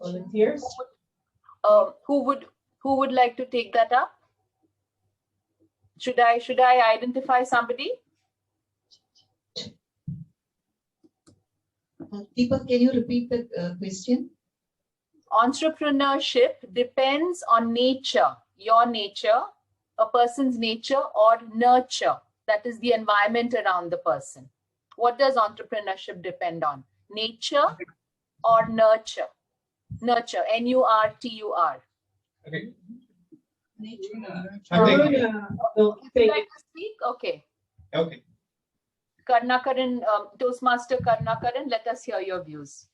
Volunteers? Who would like to take that up? Should I identify somebody? Deepak, can you repeat the question? Entrepreneurship depends on nature, your nature, a person's nature, or nurture, that is the environment around the person. What does entrepreneurship depend on? Nature or nurture? Nurture, N-U-R-T-U-R. Okay. Karuna will Would you take like it. to speak? Okay. Okay. Karnakaran, Toastmaster Karnakaran, let us hear your views.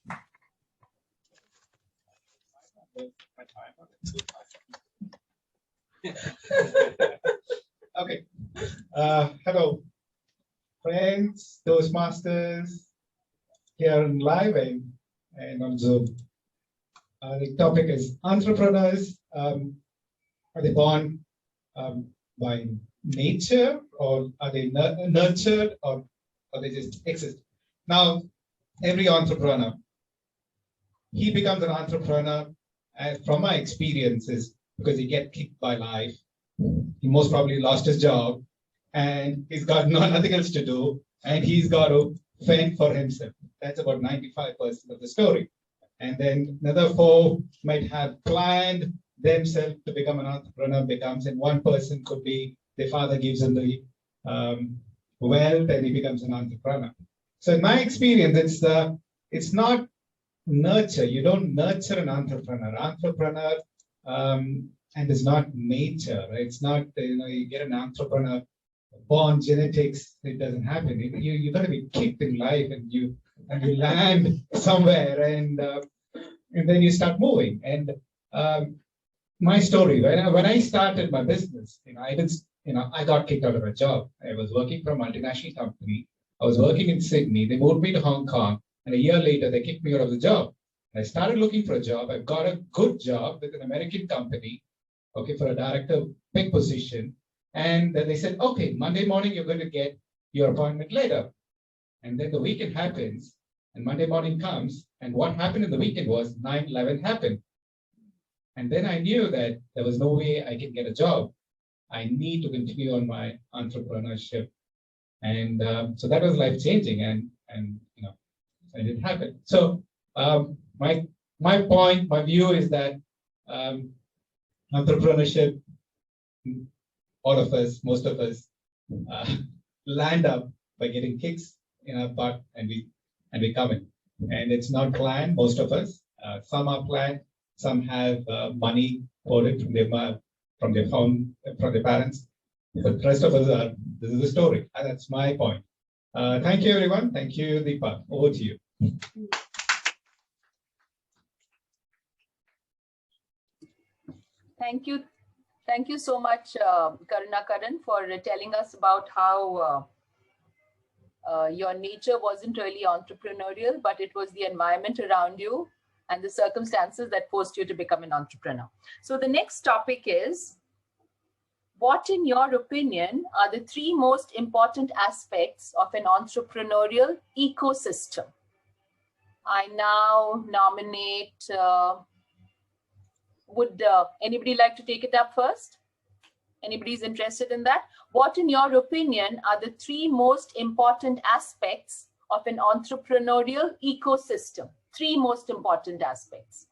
Okay. Hello, friends, Toastmasters here in live and on Zoom. The topic is entrepreneurs. Are they born by nature, or are they nurtured, or they just exist? Now, every entrepreneur, he becomes an entrepreneur, and from my experiences, because he gets kicked by life. He most probably lost his job, and he's got nothing else to do, and he's got to fend for himself. That's about 95% of the story. And then another 4 might have planned themselves to become an entrepreneur, and one person could be their father gives him the wealth, and he becomes an entrepreneur. So in my experience, it's not nurture. You don't nurture an entrepreneur. And it's not nature. Right? It's not, you get an entrepreneur, born genetics, it doesn't happen. You got to be kicked in life, and you land somewhere, and then you start moving. And my story, when I started my business, I got kicked out of a job. I was working for a multinational company. I was working in Sydney. They moved me to Hong Kong, and a year later, they kicked me out of the job. I started looking for a job. I got a good job with an American company, okay, for a director, big position. And then they said, okay, Monday morning, you're going to get your appointment later. And then the weekend happens, and Monday morning comes, and what happened in the weekend was 9/11 happened. And then I knew that there was no way I can get a job. I need to continue on my entrepreneurship. And so that was life-changing, and it didn't happen. So my point, my view is that entrepreneurship, all of us, most of us, land up by getting kicks in our butt, and we come in. And it's not planned, most of us. Some are planned, some have money owed from their parents. But the rest of us are, this is the story. And that's my point. Thank you, everyone. Thank you, Deepa. Over to you. Thank you. Thank you so much, Karunakaran, for telling us about how your nature wasn't really entrepreneurial, but it was the environment around you and the circumstances that forced you to become an entrepreneur. So the next topic is, what, in your opinion, are the 3 most important aspects of an entrepreneurial ecosystem? I now nominate, would anybody like to take it up first? Anybody's interested in that? What, in your opinion, are the 3 most important aspects of an entrepreneurial ecosystem. Three most important aspects.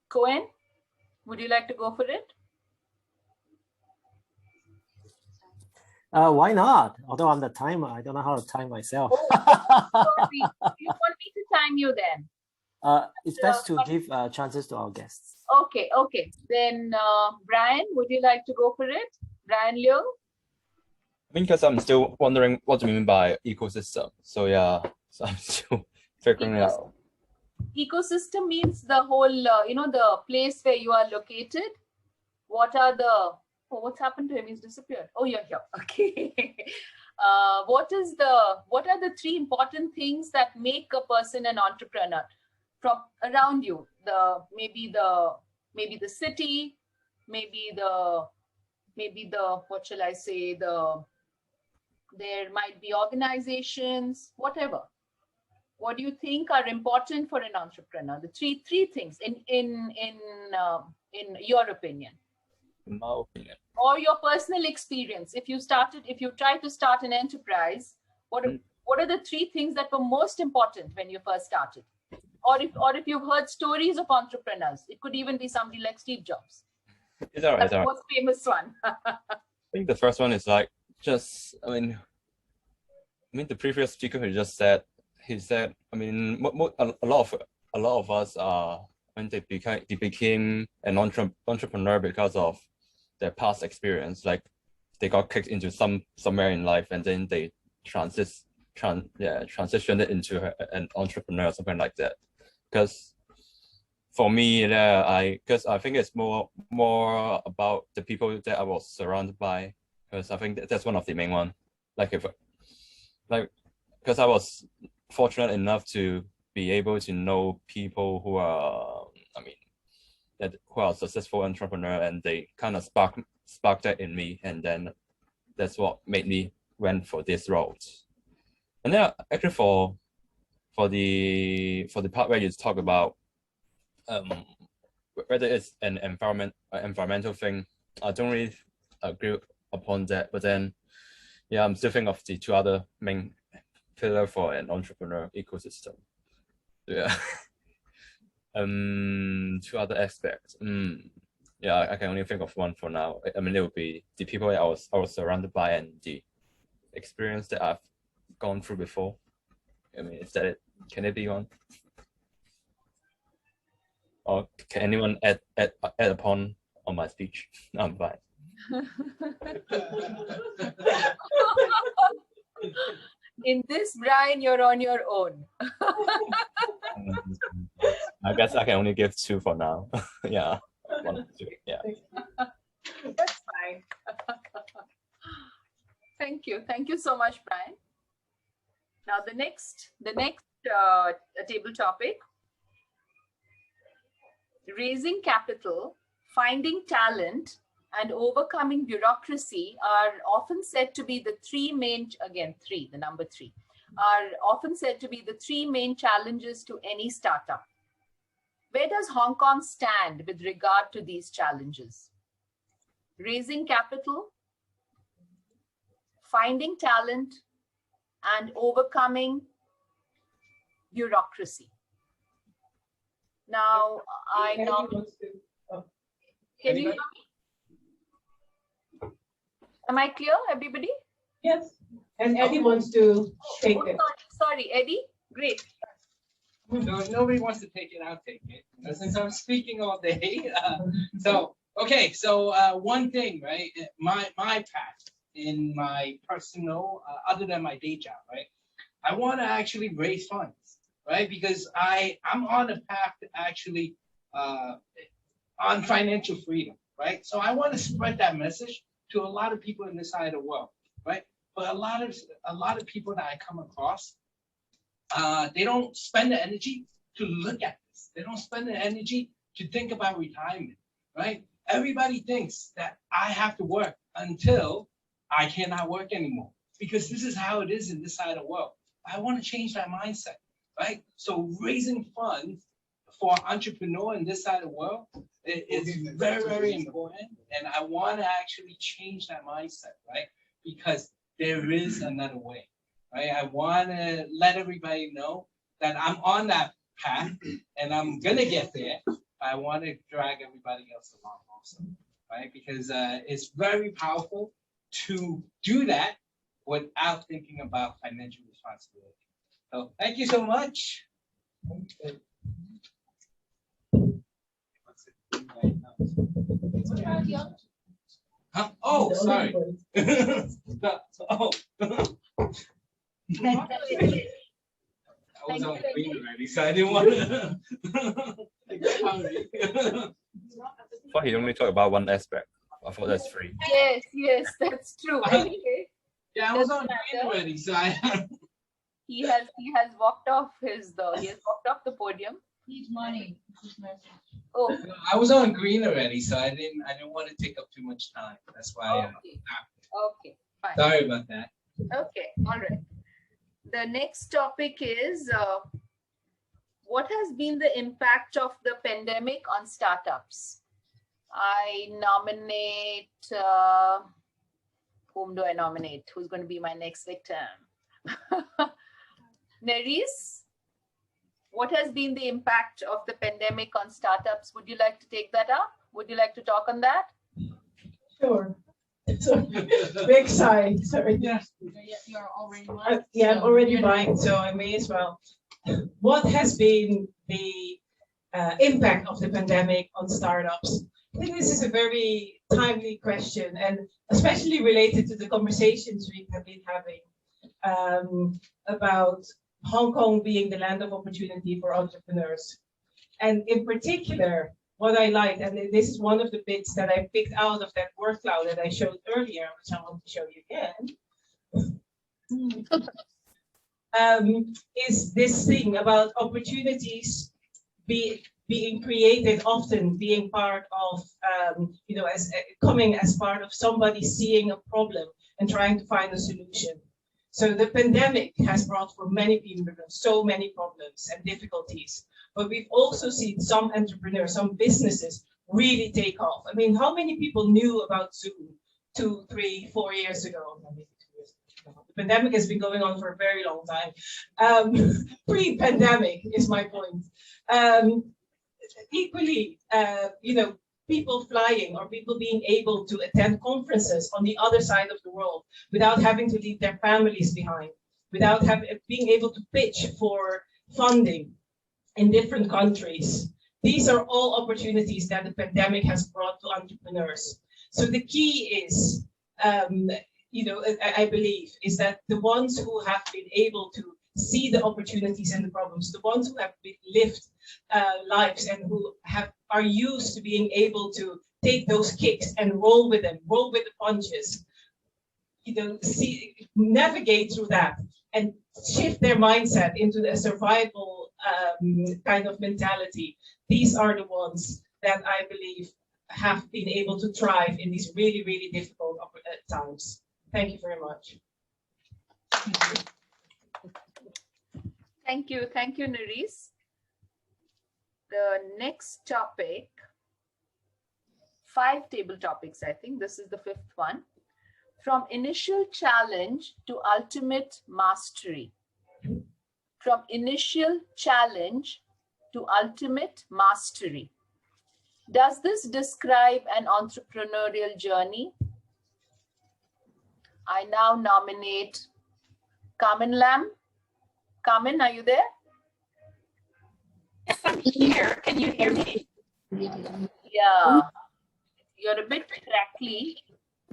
Cohen, would you like to go for it? Why not? Although I'm the timer, I don't know how to time myself. Sorry. You want me to time you then? It's best to give chances to our guests. Okay, okay. Then Brian, would you like to go for it? Brian Leung? I mean, because I'm still wondering what do you mean by ecosystem. So yeah, so I'm still figuring it out. Ecosystem means the whole, the place where you are located. What are the, what's happened to him? He's disappeared. Oh, you're here. Okay. What are the three important things that make a person an entrepreneur from around you? Maybe the city, maybe the, what shall I say? There might be organizations, whatever. What do you think are important for an entrepreneur? The three things in your opinion. In my opinion. Or your personal experience. If you try to start an enterprise, what are the three things that were most important when you first started? Or if you've heard stories of entrepreneurs, it could even be somebody like Steve Jobs. It's all right. That's the most famous one. I think the first one is like just, I mean the previous speaker who just said, he said, I mean, a lot of us are when they became an entrepreneur because of their past experience, like they got kicked into somewhere in life and then they transitioned it into an entrepreneur or something like that. Because for me, because I think it's more about the people that I was surrounded by. Because I think that's one of the main one. Because I was fortunate enough to be able to know people who are, who are successful entrepreneur, and they kind of sparked that in me, and then that's what made me went for this route. And then actually for the part where you talk about whether it's an environmental thing, I don't really agree upon that. But then, yeah, I'm still thinking of the two other main pillar for an entrepreneur ecosystem. Yeah. Two other aspects. Yeah, I can only think of one for now. I mean, it would be the people I was surrounded by and the experience that I've gone through before. I mean, is that it? Can it be one? Or can anyone add upon on my speech? I'm fine. In this, Brian, you're on your own. I guess I can only give two for now. Yeah, 1, 2, yeah. That's fine. Thank you so much, Brian. Now the next table topic: raising capital, finding talent, and overcoming bureaucracy are often said to be the three main, the number three, are often said to be the three main challenges to any startup. Where does Hong Kong stand with regard to these challenges? Raising capital, finding talent, and overcoming bureaucracy. Now, can you hear me? Am I clear, everybody? Yes. And Eddy wants to take it. Sorry, Eddy. Great. So if nobody wants to take it, I'll take it. Since I'm speaking all day. So one thing, right? My path in my personal, other than my day job, right? I want to actually raise funds, right? Because I'm on a path to actually on financial freedom, right? So I want to spread that message to a lot of people in this side of the world, right? But a lot of people that I come across, they don't spend the energy to look at this. They don't spend the energy to think about retirement, right? Everybody thinks that I have to work until I cannot work anymore, because this is how it is in this side of the world. I want to change that mindset, right? So raising funds for entrepreneur in this side of the world, It's very, very important. And I want to actually change that mindset, right? Because there is another way, right? I want to let everybody know that I'm on that path and I'm going to get there. I want to drag everybody else along also, right? Because it's very powerful to do that without thinking about financial responsibility. So thank you so much. Huh? Oh, sorry. Oh. I was on green already, so I didn't want to. But he only talked about one aspect. I thought that's free. Yes, yes, that's true. Anyway, Yeah, I was on doesn't green matter. already, so I. he has walked off the podium. Needs money. Oh, I was on green already, so I didn't want to take up too much time. That's why. okay, fine. Sorry about that. Okay, all right. The next topic is what has been the impact of the pandemic on startups? I nominate, whom do I nominate? Who's going to be my next victim? Nerice, what has been the impact of the pandemic on startups? Would you like to take that up? Would you like to talk on that? Sure. So, big sigh. Sorry. You're already buying. Yeah, I'm already buying, so I may as well. What has been the impact of the pandemic on startups? I think this is a very timely question, and especially related to the conversations we have been having about Hong Kong being the land of opportunity for entrepreneurs. And in particular, what I like, and this is one of the bits that I picked out of that word cloud that I showed earlier, which I want to show you again, is this thing about opportunities being created, often being part of, as coming as part of somebody seeing a problem and trying to find a solution. So the pandemic has brought for many people so many problems and difficulties, but we've also seen some entrepreneurs, some businesses really take off. I mean, how many people knew about Zoom 2, 3, 4 years ago? The pandemic has been going on for a very long time. Pre-pandemic is my point. Equally, people flying or people being able to attend conferences on the other side of the world without having to leave their families behind, without being able to pitch for funding in different countries. These are all opportunities that the pandemic has brought to entrepreneurs. So the key is, I believe, is that the ones who have been able to see the opportunities and the problems, the ones who have lived lives and who are used to being able to take those kicks and roll with them, roll with the punches, navigate through that and shift their mindset into a survival kind of mentality. These are the ones that I believe have been able to thrive in these really, really difficult times. Thank you very much. Thank you, Nerice. The next topic, 5 table topics, I think this is the 5th one. From initial challenge to ultimate mastery. From initial challenge to ultimate mastery. Does this describe an entrepreneurial journey? I now nominate Carmen Lam. Carmen, are you there? Yes, I'm here. Can you hear me? Yeah, you're a bit crackly.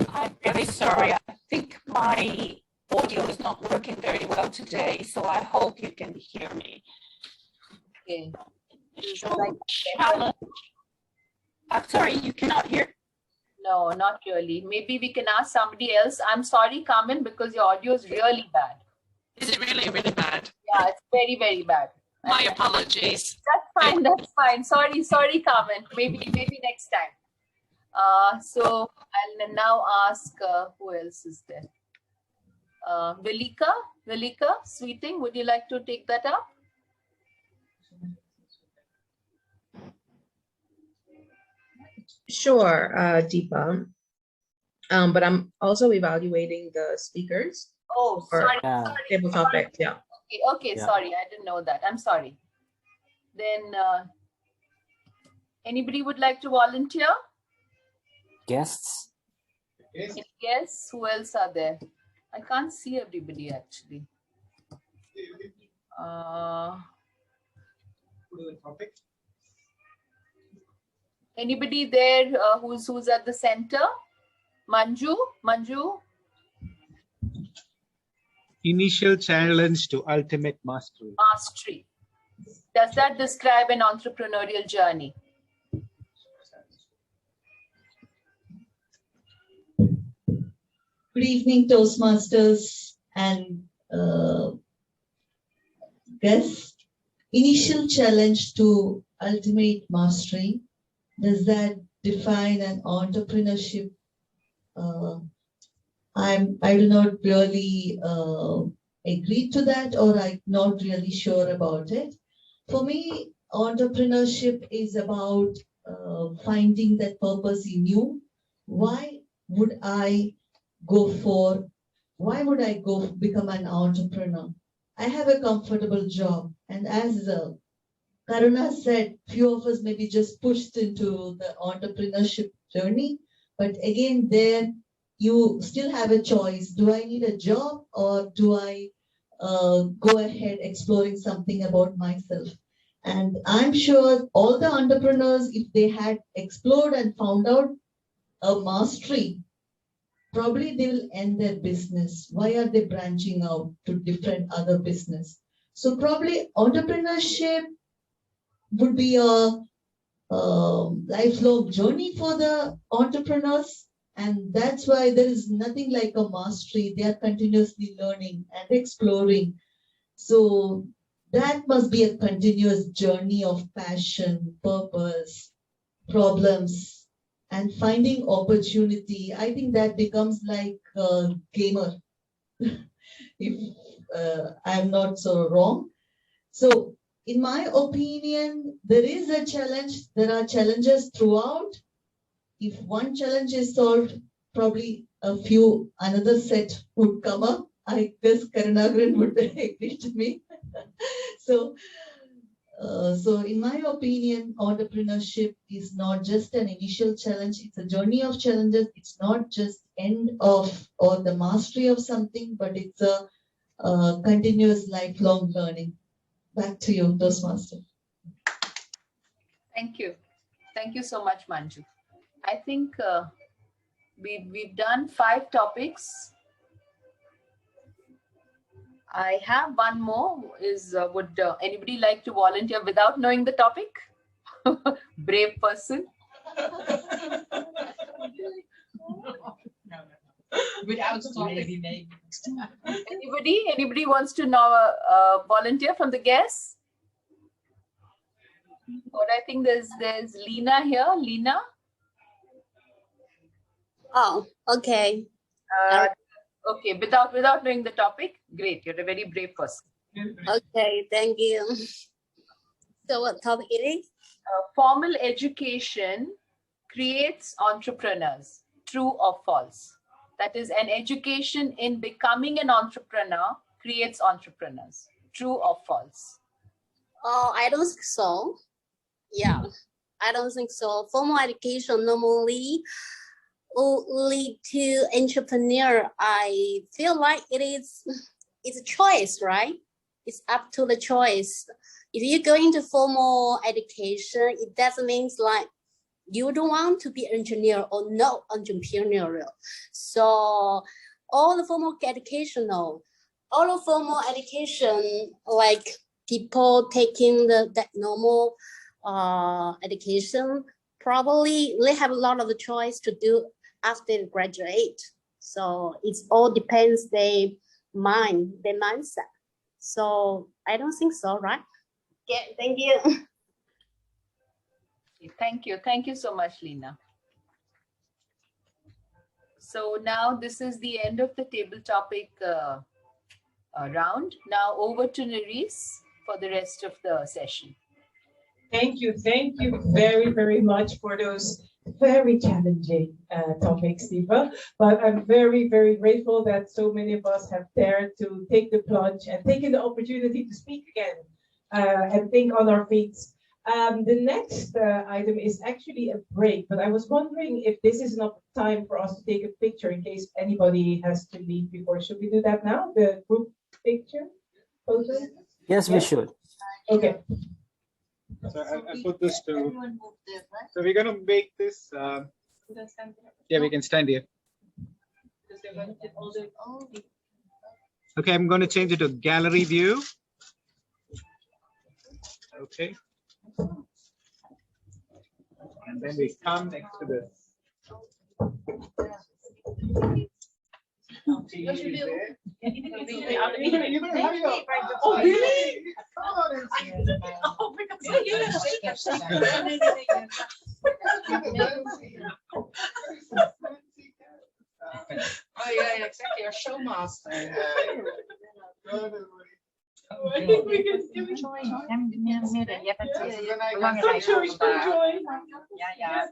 I'm really sorry. I think my audio is not working very well today, so I hope you can hear me. Okay. Challenge. I'm sorry, you cannot hear? No, not really. Maybe we can ask somebody else. I'm sorry, Carmen, because your audio is really bad. Is it really, really bad? Yeah, it's very, very bad. My apologies. That's fine. Sorry, Carmen. Maybe next time. So I'll now ask who else is there? Veleka, Sweeting, would you like to take that up? Sure, Deepa. But I'm also evaluating the speakers. Oh, for sorry. table topics. Yeah. Okay, Yeah. sorry, I didn't know that. I'm sorry. Then anybody would like to volunteer? Guests. Any guests? Who else are there? I can't see everybody actually. Anybody there who's at the center? Manju? Initial challenge to ultimate mastery. Mastery. Does that describe an entrepreneurial journey? Good evening, Toastmasters and guests. Initial challenge to ultimate mastery. Does that define an entrepreneurship? I do not really agree to that, or I'm not really sure about it. For me, entrepreneurship is about finding that purpose in you. Why would I go become an entrepreneur? I have a comfortable job, and as Karuna said, few of us may be just pushed into the entrepreneurship journey, but again, there you still have a choice. Do I need a job, or do I go ahead exploring something about myself? And I'm sure all the entrepreneurs, if they had explored and found out a mastery, probably they will end their business. Why are they branching out to different other business? So probably entrepreneurship would be a lifelong journey for the entrepreneurs. And that's why there is nothing like a mastery. They are continuously learning and exploring. So that must be a continuous journey of passion, purpose, problems, and finding opportunity. I think that becomes like a gamer, if I'm not so wrong. So in my opinion, there is a challenge. There are challenges throughout. If one challenge is solved, probably another set would come up. I guess Karuna would agree to me. So in my opinion, entrepreneurship is not just an initial challenge. It's a journey of challenges. It's not just end of or the mastery of something, but it's a continuous lifelong learning. Back to you, Toastmaster. Thank you. Thank you so much, Manju. I think we've done 5 topics. I have one more. Would anybody like to volunteer without knowing the topic? Brave person. Without maybe. Anybody wants to know volunteer from the guests? Or I think there's Lena here. Lena. Oh, okay. Okay, without knowing the topic, great. You're a very brave person. Okay, thank you. So what topic it is? Formal education creates entrepreneurs. True or false? That is, an education in becoming an entrepreneur creates entrepreneurs. True or false? Oh, I don't think so. Yeah, I don't think so. Formal education normally will lead to entrepreneur. I feel like it's a choice, right? It's up to the choice. If you go into formal education, it doesn't mean like you don't want to be an engineer or not entrepreneurial. So all the formal education, like people taking that normal education, probably they have a lot of the choice to do after they graduate. So it all depends their mindset. So I don't think so, right? Yeah, thank you. Thank you. Thank you so much, Lena. So now this is the end of the table topic round. Now over to Nerice for the rest of the session. Thank you very, very much for those very challenging topic, Steve. But I'm very, very grateful that so many of us have dared to take the plunge and taken the opportunity to speak again and think on our feet. The next item is actually a break, but I was wondering if this is enough time for us to take a picture in case anybody has to leave before. Should we do that now? The group picture photo? Yes, we should. Okay. So I put this to. So we're gonna make this. Yeah, we can stand here. Okay, I'm going to change it to gallery view. Okay. And then we come next to this. Oh, really? Oh, Oh, yeah, exactly. Our showmaster. Choy, midden. Je hebt het belangrijk vandaag. Ja, ja.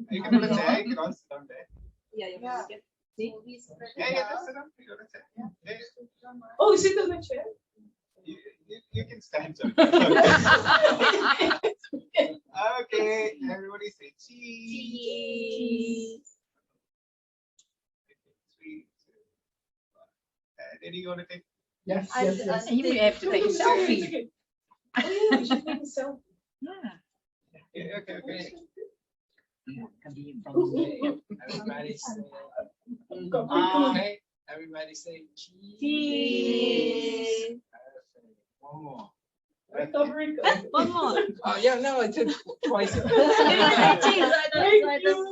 You can put a chair. You can also sit down there. Yeah, yeah. Yeah, yeah, just sit down. You got a chair. Yeah. Oh, sit on the chair? You can stand. Okay, everybody say cheese. Cheese. Three, two, one. Eddy, you want to take? Yes, yes, yes. And you have to take a selfie. Oh, yeah, we should take a selfie. Yeah, okay, okay. Everybody say, everybody say cheese. Cheese. One more. One more. Oh, yeah, no, I did twice. Thank you.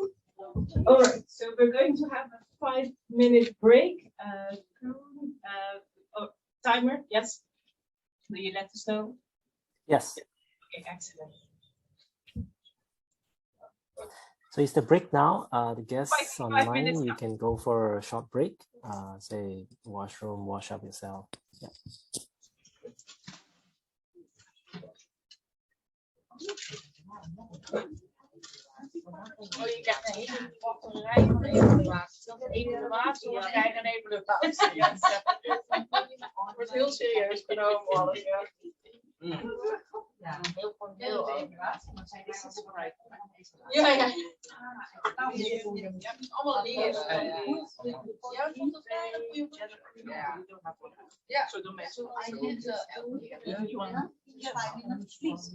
All right, so we're going to have a 5-minute break. Timer, yes. Will you let us know? Yes. Okay, excellent. So it's the break now. The guests 5 online, minutes you now. can go for a short break. Say washroom, wash up yourself. Yeah. Oh, je krijgt een hele batterij van evaluatie. Dat is evaluatie, dan krijg je een evaluatie. Ja. Het wordt heel serieus genomen, alles. Ja, heel formeel evaluatie, maar zijn is belangrijk. Ja, ja. Ja, allemaal leren. Ja, ik vond het wel een goede. Ja. Ja, zo doen mensen.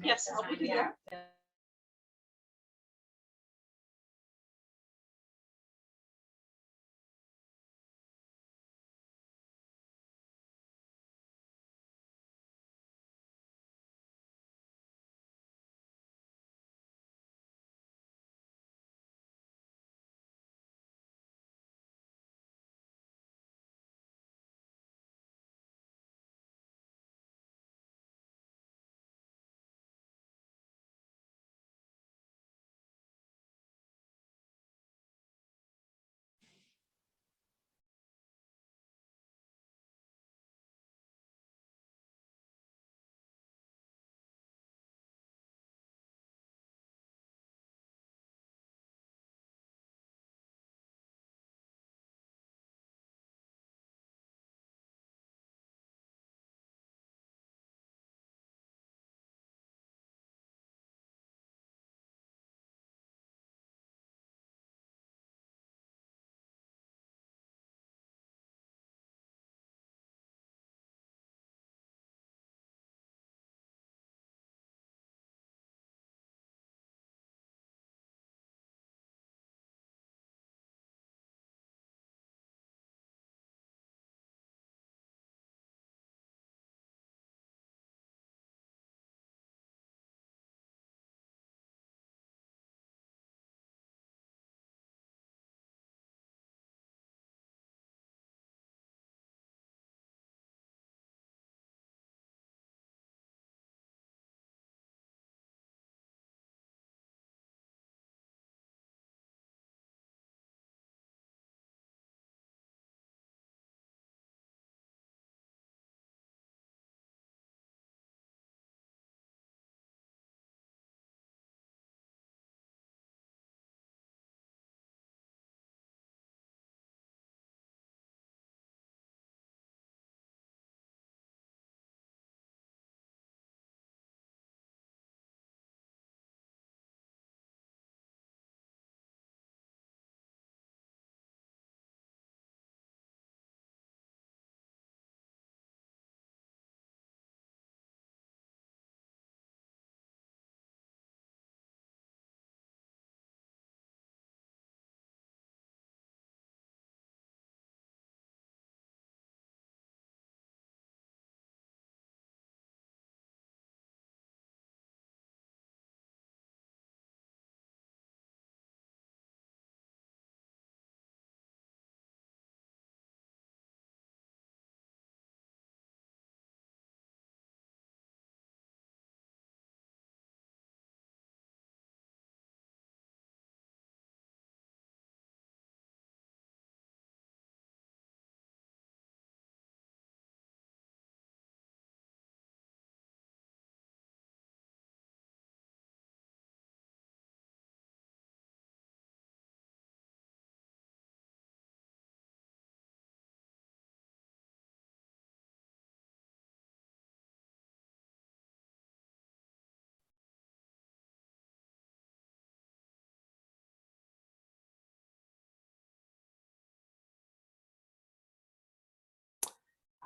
Yes, I'll put it there.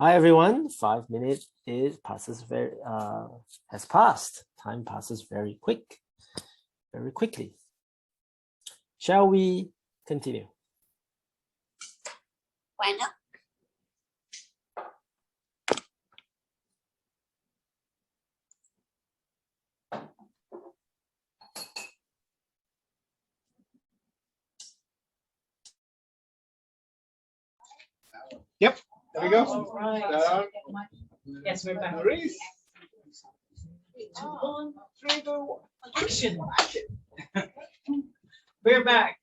Hi everyone. 5 minutes has passed. Time passes very quickly. Shall we continue? Why not? Yep, there we go. All right. Yes, we're back. Nerice. 3, 2, 1, 3, 2, 1. Action. We're back.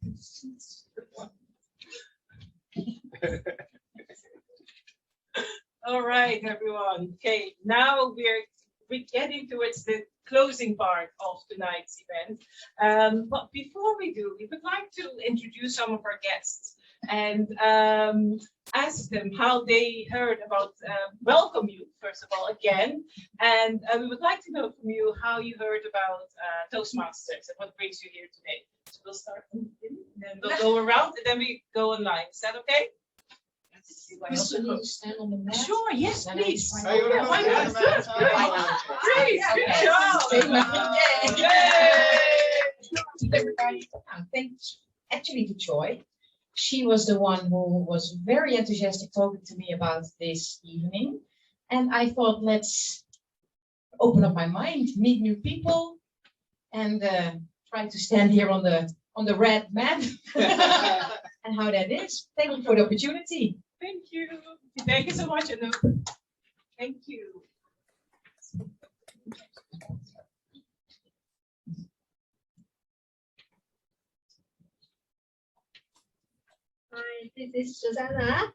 All right, everyone. Okay, now we're getting towards the closing part of tonight's event. But before we do, we would like to introduce some of our guests and ask them how they heard about, welcome you, first of all, again. And we would like to know from you how you heard about Toastmasters and what brings you here today. So we'll start from the beginning, then we'll go around, and then we go online. Is that okay? Stand on the mat. Sure, yes, please. Why not? Why not? Great, good job. Everybody, thanks actually to Choy. She was the one who was very enthusiastic talking to me about this evening. And I thought, let's open up my mind, meet new people, and try to stand here on the red mat and how that is. Thank you for the opportunity. Thank you. Thank you so much, Anu. Thank you. Hi, this is Susanna.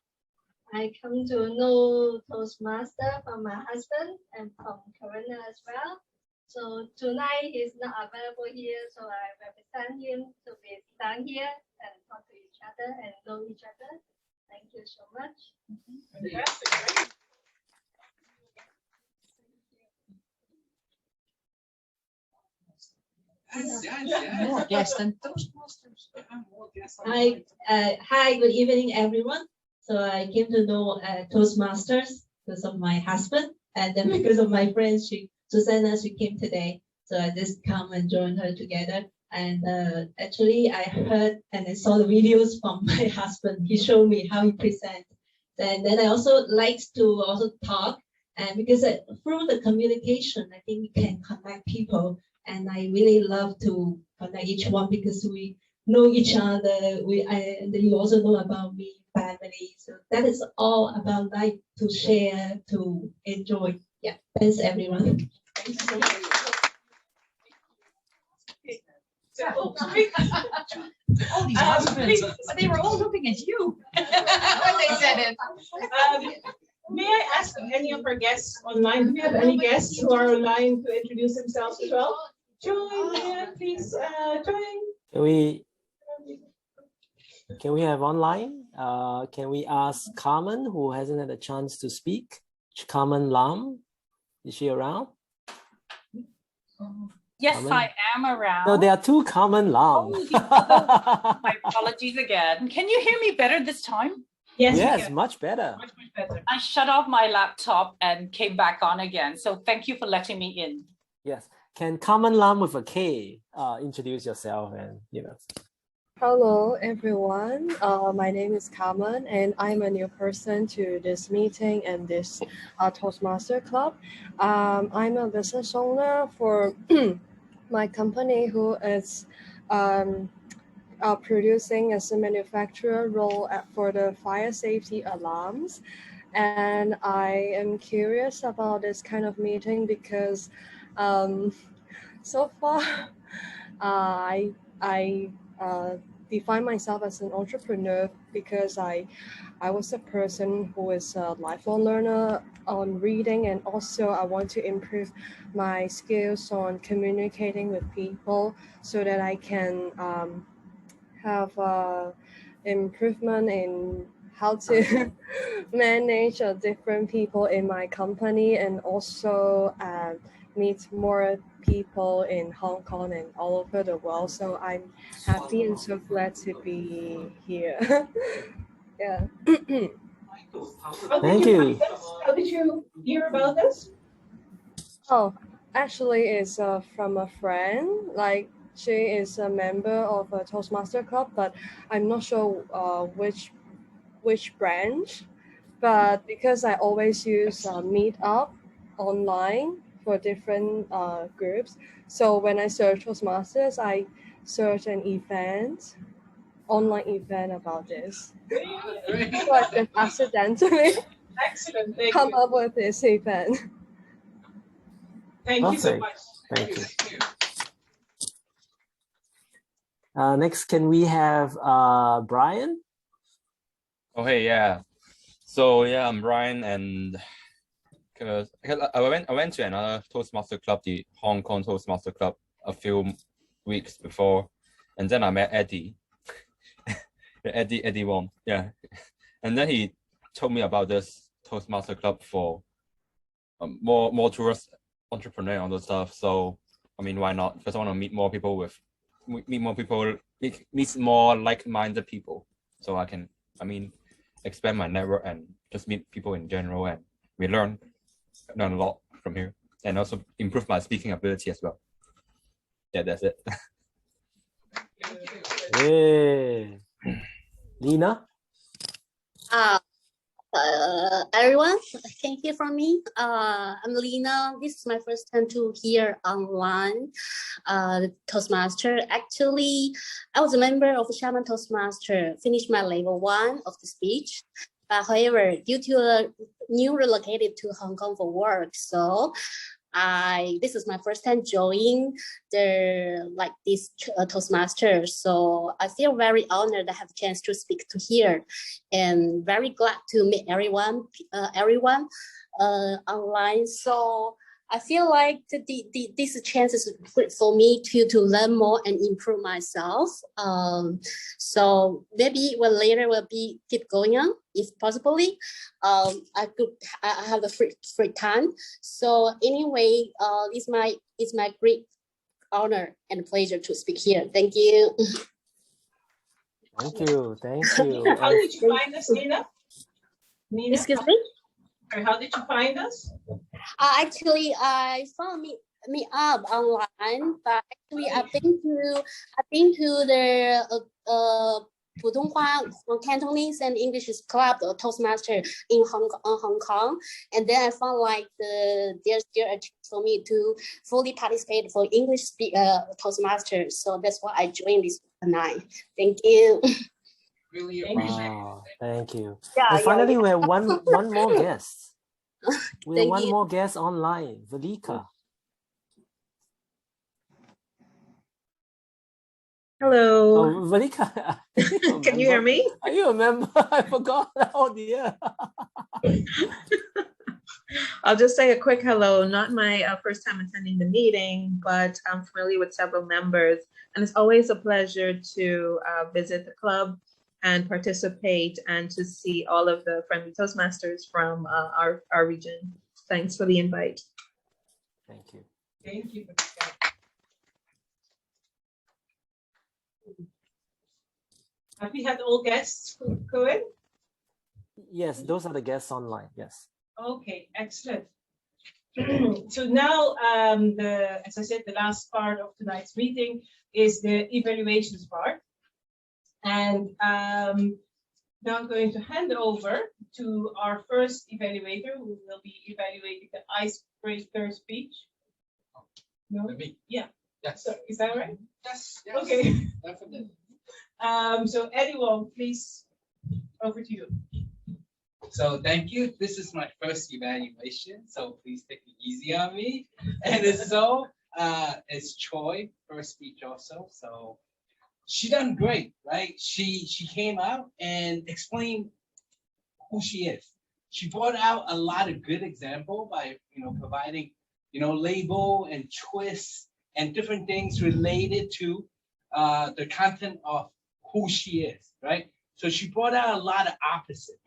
I come to know Toastmaster from my husband and from Karuna as well. So tonight he's not available here, so I represent him to be stand here and talk to each other and know each other. Thank you so much. Fantastic, great. More guests than Toastmasters. Hi, good evening, everyone. So I came to know Toastmasters because of my husband, and then because of my friend, Susanna, she came today. So I just come and join her together. And actually, I heard and I saw the videos from my husband. He showed me how he presents. And then I also likes to also talk, and because through the communication, I think we can connect people. And I really love to connect each one because we know each other. And you also know about me, family. So that is all about life, to share, to enjoy. Yeah, thanks everyone. All these husbands, they were all looking at you when they said it. May I ask any of our guests online? Do we have any guests who are online to introduce themselves as well? Join, please join. Can we have online? Can we ask Carmen, who hasn't had a chance to speak? Carmen Lam, is she around? Yes, Carmen? I am around. No, there are two Carmen Lam. My apologies again. Can you hear me better this time? Yes, much better. Much better. I shut off my laptop and came back on again. So thank you for letting me in. Yes. Can Carmen Lam with a K introduce yourself and Hello everyone, my name is Carmen and I'm a new person to this meeting and this Toastmaster Club. I'm a business owner for my company who is producing as a manufacturer role for the fire safety alarms. And I am curious about this kind of meeting because so far I define myself as an entrepreneur because I was a person who is a lifelong learner on reading, and also I want to improve my skills on communicating with people so that I can have improvement in how to manage different people in my company, and also meet more people in Hong Kong and all over the world. So I'm happy and so glad to be here. Yeah. Thank you. How did you hear about us? Oh, actually, it's from a friend. Like she is a member of a Toastmaster club, but I'm not sure which branch. But because I always use Meetup online for different groups, so when I search Toastmasters, I search an event, online event about this. So I just accidentally Excellent. Thank come you. up with this event. Thank you so Perfect. much. Thank you. Next, can we have Brian? Oh, hey, yeah. So yeah, I'm Brian, and because I went to another Toastmaster club, the Hong Kong Toastmaster Club, a few weeks before, and then I met Eddy. Eddy Wong, yeah, and then he told me about this Toastmaster club for more towards entrepreneur and all those stuff. So I mean, why not? Because I want to meet more people meet more like-minded people, so I can, I mean, expand my network and just meet people in general, and we learn a lot from here, and also improve my speaking ability as well. Yeah, that's it. Hey, Lena. Everyone, can you hear from me? I'm Lena. This is my first time to hear online Toastmaster. Actually, I was a member of Shaman Toastmaster, finished my level 1 of the speech. However, due to a new relocated to Hong Kong for work, so this is my first time joining this Toastmasters. So I feel very honored to have a chance to speak to here, and very glad to meet everyone online. So I feel like this chance is good for me to learn more and improve myself. So maybe later will keep going on if possibly. I have the free time. So anyway, it's my great honor and pleasure to speak here. Thank you. Thank you. Thank you. How did you find us, Nina? Excuse me? How did you find us? Actually, I found me up online, but actually I've been to the 普通话 Cantonese and English club or Toastmaster in Hong Kong, and then I found like there's still a chance for me to fully participate for English Toastmaster. So that's why I joined this tonight. Thank you. Really appreciate Wow, thank you. Yeah, And finally, yeah. we have one more guest. We have Thank one you. more guest online, Veleka. Hello. Oh, Veleka. Can you hear me? Are you a member? I forgot. Oh dear. I'll just say a quick hello. Not my first time attending the meeting, but I'm familiar with several members, and it's always a pleasure to visit the club and participate and to see all of the friendly Toastmasters from our region. Thanks for the invite. Thank you. Thank you. Have we had all guests go in? Yes, those are the guests online. Yes. Okay, excellent. So now, as I said, the last part of tonight's meeting is the evaluations part. And now I'm going to hand over to our first evaluator, who will be evaluating the icebreaker speech. No? Me. Yeah. Yes. So, is that right? Yes. Okay. Definitely. So Eddy Wong, please, over to you. So thank you. This is my first evaluation, so please take it easy on me. And it's Choy, first speech also. So she done great, right? She came out and explained who she is. She brought out a lot of good example by providing label and twists and different things related to the content of who she is, right? So she brought out a lot of opposite,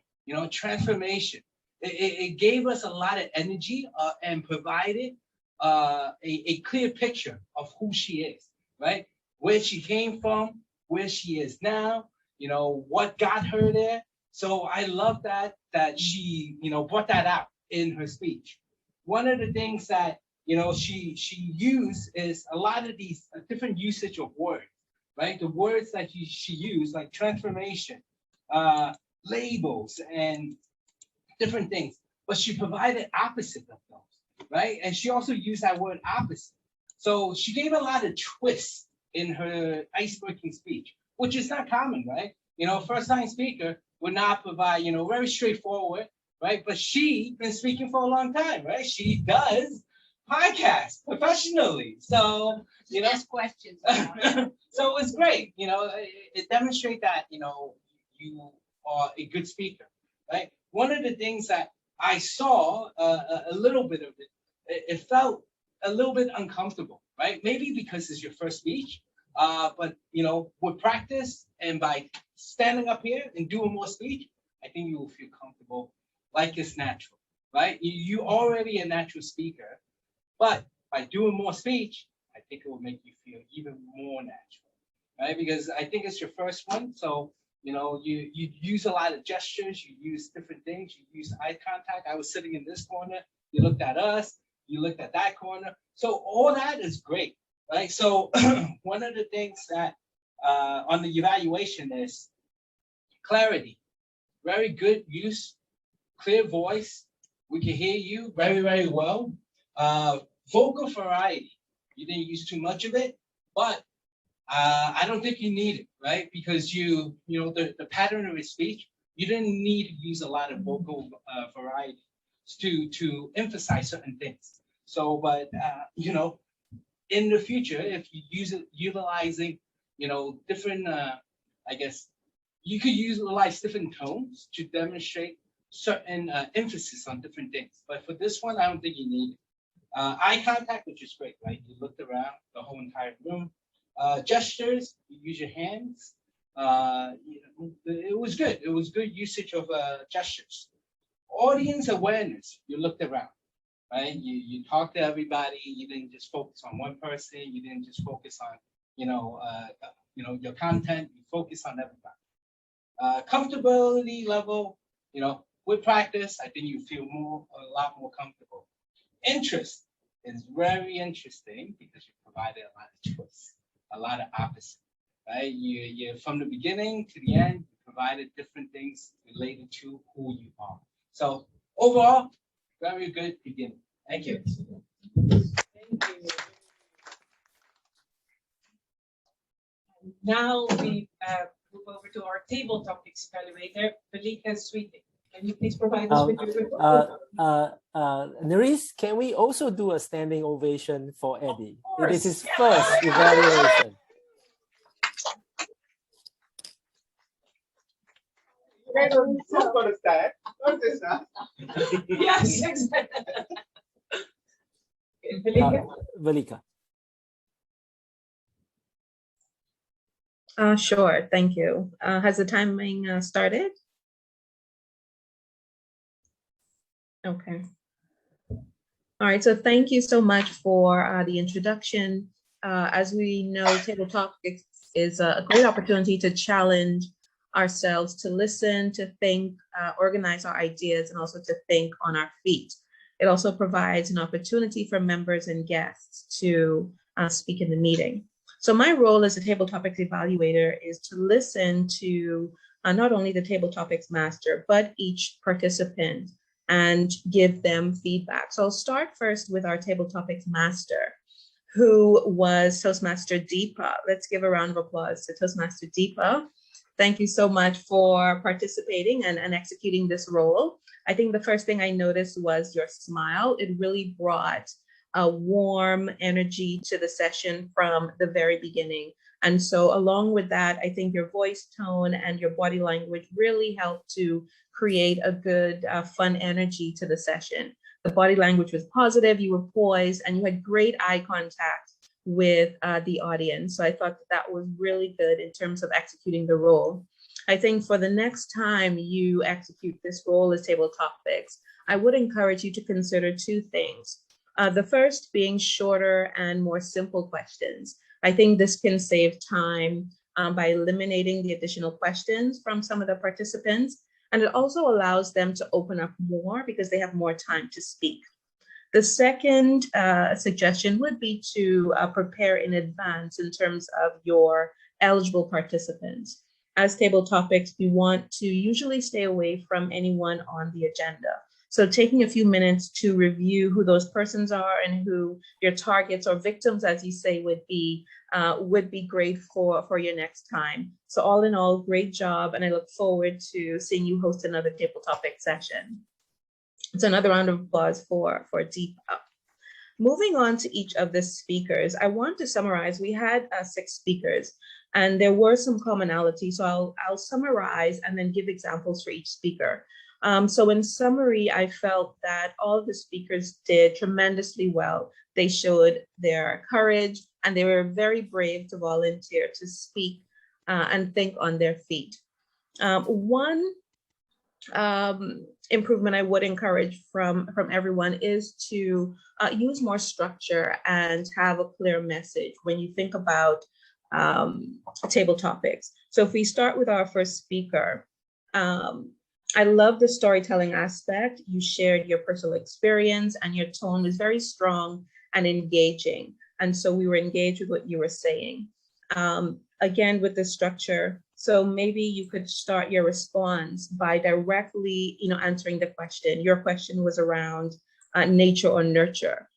transformation. It gave us a lot of energy and provided a clear picture of who she is, right? Where she came from, where she is now, what got her there. So I love that she, brought that out in her speech. One of the things that, she used is a lot of these different usage of words, right? The words that she used, like transformation, labels, and different things, but she provided opposite of those, right? And she also used that word opposite. So she gave a lot of twists in her icebreaking speech, which is not common, right? First time speaker would not provide, very straightforward, right? But she's been speaking for a long time, right? She does podcasts professionally. So, Ask questions. so it's great. It demonstrates that, you are a good speaker, right? One of the things that I saw a little bit of it felt a little bit uncomfortable, right? Maybe because it's your first speech, but with practice and by standing up here and doing more speech, I think you will feel comfortable, like it's natural, right? You already a natural speaker, but by doing more speech, I think it will make you feel even more natural, right? Because I think it's your first one, so you use a lot of gestures, you use different things, you use eye contact. I was sitting in this corner, you looked at us, you looked at that corner. So all that is great, right? So one of the things that on the evaluation is clarity, very good use, clear voice. We can hear you very, very well. Vocal variety, you didn't use too much of it, but I don't think you need it, right? Because the pattern of his speech, you didn't need to use a lot of vocal variety to emphasize certain things. So, but in the future, if you utilizing, different, I guess, you could utilize different tones to demonstrate certain emphasis on different things. But for this one, I don't think you need it. Eye contact, which is great, right? You looked around the whole entire room. Gestures, you use your hands. It was good. It was good usage of gestures. Audience awareness, you looked around, right? You talked to everybody. You didn't just focus on one person. You didn't just focus on, your content. You focus on everybody. Comfortability level, with practice, I think you feel a lot more comfortable. Interest is very interesting because you provided a lot of choice, a lot of opposite, right? You from the beginning to the end, you provided different things related to who you are. So overall, very good beginning. Thank you. Thank you. Now we move over to our table topics evaluator, Veleka Sweeting. Can you please provide us with your report? Nerice, can we also do a standing ovation for Eddy? It is his first evaluation. Yes, exactly. Veleka. Sure, thank you. Has the timing started? Okay. All right, so thank you so much for the introduction. As we know, Table Topics is a great opportunity to challenge ourselves, to listen, to think, organize our ideas, and also to think on our feet. It also provides an opportunity for members and guests to speak in the meeting. So my role as a Table Topics evaluator is to listen to not only the Table Topics master, but each participant and give them feedback. So I'll start first with our Table Topics master, who was Toastmaster Deepa. Let's give a round of applause to Toastmaster Deepa. Thank you so much for participating and executing this role. I think the first thing I noticed was your smile. It really brought a warm energy to the session from the very beginning. And so along with that, I think your voice tone and your body language really helped to create a good, fun energy to the session. The body language was positive, you were poised, and you had great eye contact with the audience. So I thought that was really good in terms of executing the role. I think for the next time you execute this role as Table Topics, I would encourage you to consider two things. The first being shorter and more simple questions. I think this can save time by eliminating the additional questions from some of the participants. And it also allows them to open up more because they have more time to speak. The second suggestion would be to prepare in advance in terms of your eligible participants. As table topics, we want to usually stay away from anyone on the agenda. So taking a few minutes to review who those persons are and who your targets or victims, as you say, would be great for your next time. So all in all, great job. And I look forward to seeing you host another table topic session. So another round of applause for Deepa. Moving on to each of the speakers, I want to summarize. We had 6 speakers and there were some commonalities. So I'll summarize and then give examples for each speaker. So in summary, I felt that all of the speakers did tremendously well. They showed their courage and they were very brave to volunteer to speak and think on their feet. One improvement I would encourage from everyone is to use more structure and have a clear message when you think about table topics. So if we start with our first speaker, I love the storytelling aspect. You shared your personal experience and your tone was very strong and engaging. And so we were engaged with what you were saying. Again, with the structure, so maybe you could start your response by directly, answering the question. Your question was around nature or nurture.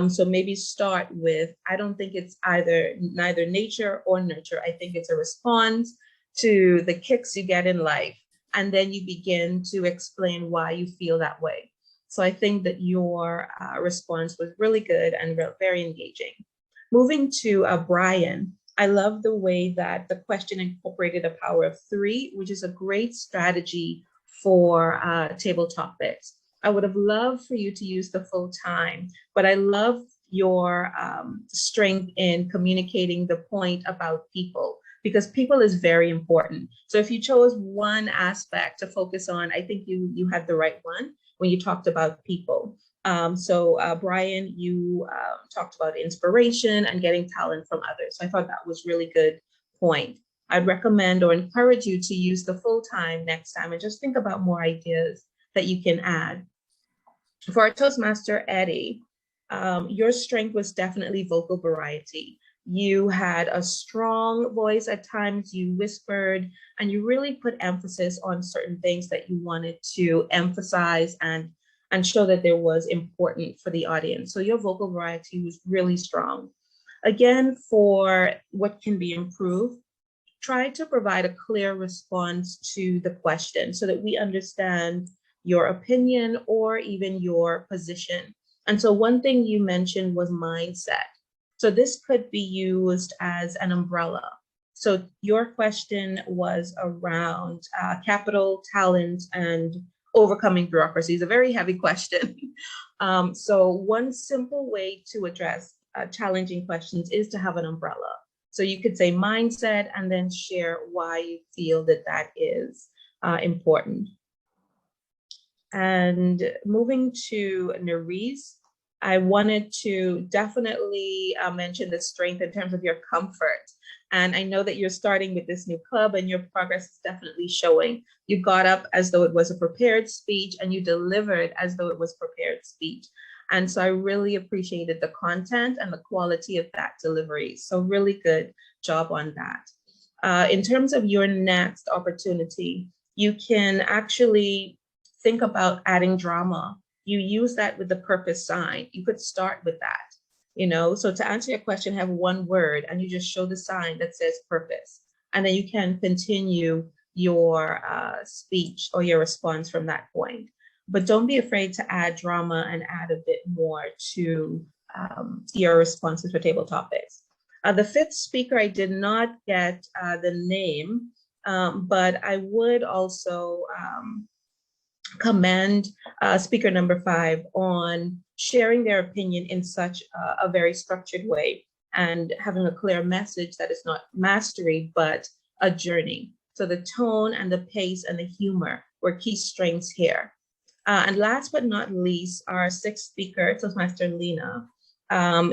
So maybe start with, I don't think it's neither nature or nurture. I think it's a response to the kicks you get in life. And then you begin to explain why you feel that way. So I think that your response was really good and very engaging. Moving to Brian, I love the way that the question incorporated a power of 3, which is a great strategy for table topics. I would have loved for you to use the full time, but I love your strength in communicating the point about people, because people is very important. So if you chose one aspect to focus on, I think you had the right one when you talked about people. So Brian, you talked about inspiration and getting talent from others. So I thought that was really good point. I'd recommend or encourage you to use the full time next time and just think about more ideas that you can add. For our Toastmaster, Eddy, your strength was definitely vocal variety. You had a strong voice at times, you whispered, and you really put emphasis on certain things that you wanted to emphasize and show that there was important for the audience. So your vocal variety was really strong. Again, for what can be improved, try to provide a clear response to the question so that we understand your opinion or even your position. And so one thing you mentioned was mindset. So this could be used as an umbrella. So your question was around capital, talent, and overcoming bureaucracy. Is a very heavy question. So one simple way to address challenging questions is to have an umbrella. So you could say mindset and then share why you feel that that is important. And moving to Nerice, I wanted to definitely mention the strength in terms of your comfort. And I know that you're starting with this new club and your progress is definitely showing. You got up as though it was a prepared speech and you delivered as though it was prepared speech. And so I really appreciated the content and the quality of that delivery. So really good job on that. In terms of your next opportunity, you can actually think about adding drama. You use that with the purpose sign. You could start with that, so to answer your question, have one word and you just show the sign that says purpose. And then you can continue your speech or your response from that point. But don't be afraid to add drama and add a bit more to your responses for table topics. The 5th speaker, I did not get the name, but I would also commend speaker number 5 on sharing their opinion in such a very structured way and having a clear message that is not mastery, but a journey. So the tone and the pace and the humor were key strengths here. And last but not least, our 6th speaker, Toastmaster Lena.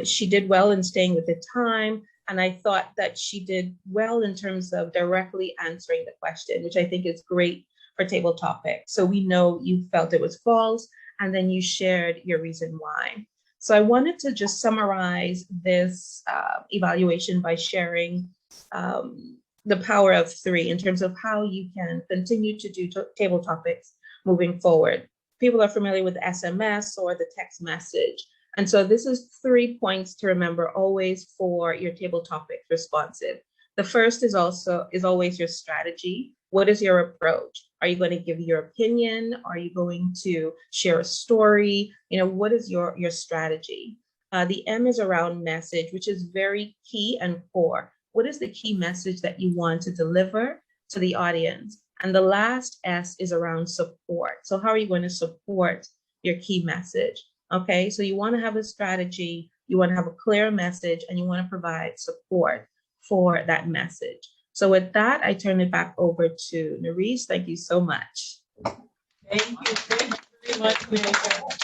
She did well in staying with the time. And I thought that she did well in terms of directly answering the question, which I think is great for table topic. So we know you felt it was false, and then you shared your reason why. So I wanted to just summarize this evaluation by sharing the power of 3 in terms of how you can continue to do table topics moving forward. People are familiar with SMS or the text message. And so this is 3 points to remember always for your table topics responsive. The first is always your strategy. What is your approach? Are you going to give your opinion? Are you going to share a story? What is your strategy? The M is around message, which is very key and core. What is the key message that you want to deliver to the audience? And the last S is around support. So how are you going to support your key message? Okay, so you want to have a strategy, you want to have a clear message, and you want to provide support for that message. So with that, I turn it back over to Nerice. Thank you so much. Thank you very much, Veleka.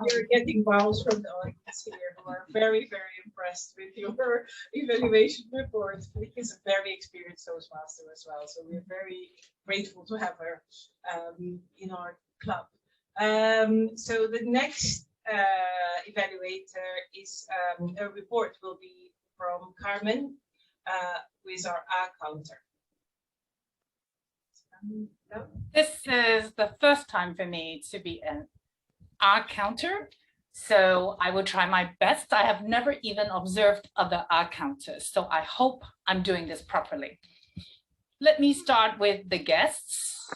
We're getting vowels from the audience here who are very, very impressed with your evaluation report. Veleka is a very experienced Toastmaster as well, so we're very grateful to have her in our club. So the next evaluator is a report will be from Carmen, who is our AhCounter. This is the first time for me to be an AhCounter, so I will try my best. I have never even observed other AhCounters, so I hope I'm doing this properly. Let me start with the guests.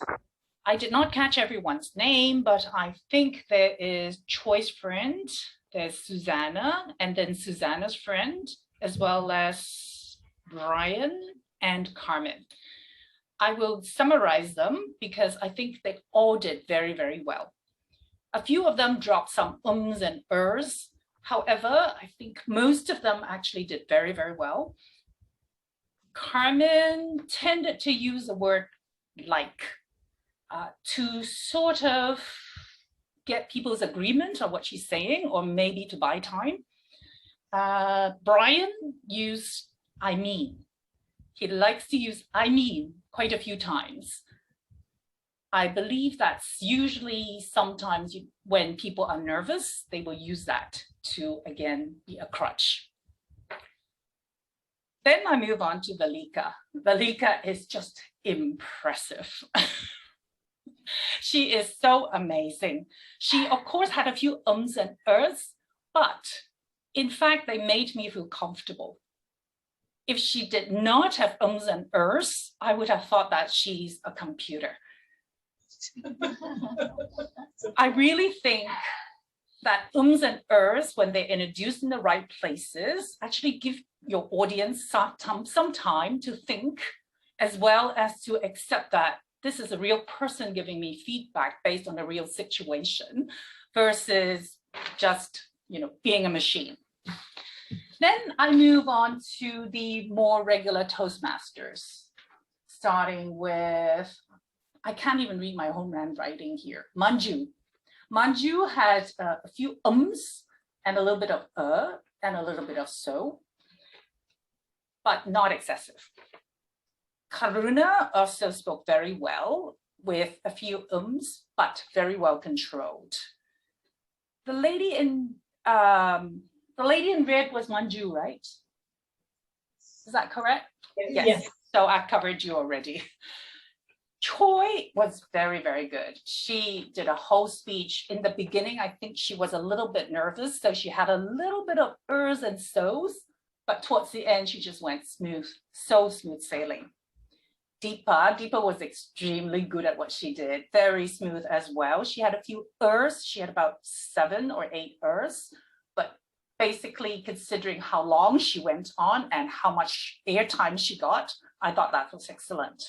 I did not catch everyone's name, but I think there is Choy's friend, there's Susanna, and then Susanna's friend, as well as Brian and Carmen. I will summarize them because I think they all did very, very well. A few of them dropped some ums and ers. However, I think most of them actually did very, very well. Carmen tended to use the word like to sort of get people's agreement on what she's saying, or maybe to buy time. Brian used I mean. He likes to use I mean quite a few times. I believe that's usually sometimes when people are nervous, they will use that to, again, be a crutch. Then I move on to Veleka. Veleka is just impressive. She is so amazing. She, of course, had a few ums and ers, but in fact, they made me feel comfortable. If she did not have ums and ers, I would have thought that she's a computer. I really think that ums and ers, when they're introduced in the right places, actually give your audience some time to think, as well as to accept that this is a real person giving me feedback based on a real situation versus just, being a machine. Then I move on to the more regular Toastmasters, starting with, I can't even read my own handwriting here, Manju. Manju had a few ums and a little bit of and a little bit of so, but not excessive. Karuna also spoke very well with a few ums, but very well controlled. The lady in red was Manju, right? Is that correct? Yes. So I covered you already. Choy was very, very good. She did a whole speech. In the beginning, I think she was a little bit nervous, so she had a little bit of ers and so's, but towards the end, she just went smooth, so smooth sailing. Deepa was extremely good at what she did, very smooth as well. She had a few ers, she had about 7 or 8 ers, but basically considering how long she went on and how much airtime she got, I thought that was excellent.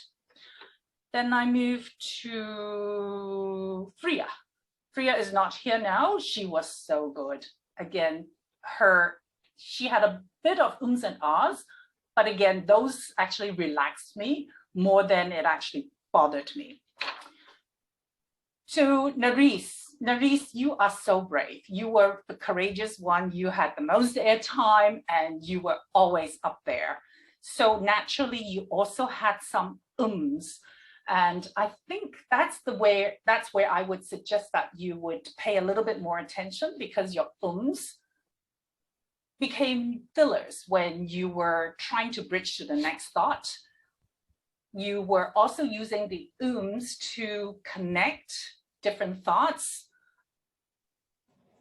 Then I moved to Freya. Freya is not here now. She was so good. Again, she had a bit of ums and ahs, but again, those actually relaxed me more than it actually bothered me. To Nerice. Nerice, you are so brave. You were the courageous one. You had the most airtime and you were always up there. So naturally, you also had some ums. And I think that's where I would suggest that you would pay a little bit more attention, because your ums became fillers when you were trying to bridge to the next thought. You were also using the ums to connect different thoughts.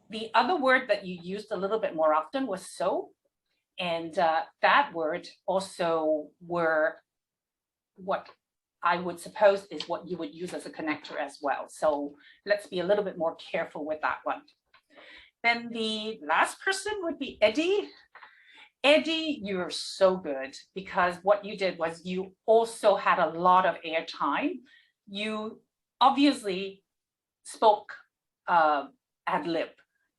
The other word that you used a little bit more often was so, and that word also were what I would suppose is what you would use as a connector as well. So let's be a little bit more careful with that one. Then the last person would be Eddy. Eddy, you're so good, because what you did was you also had a lot of airtime. You obviously spoke ad lib.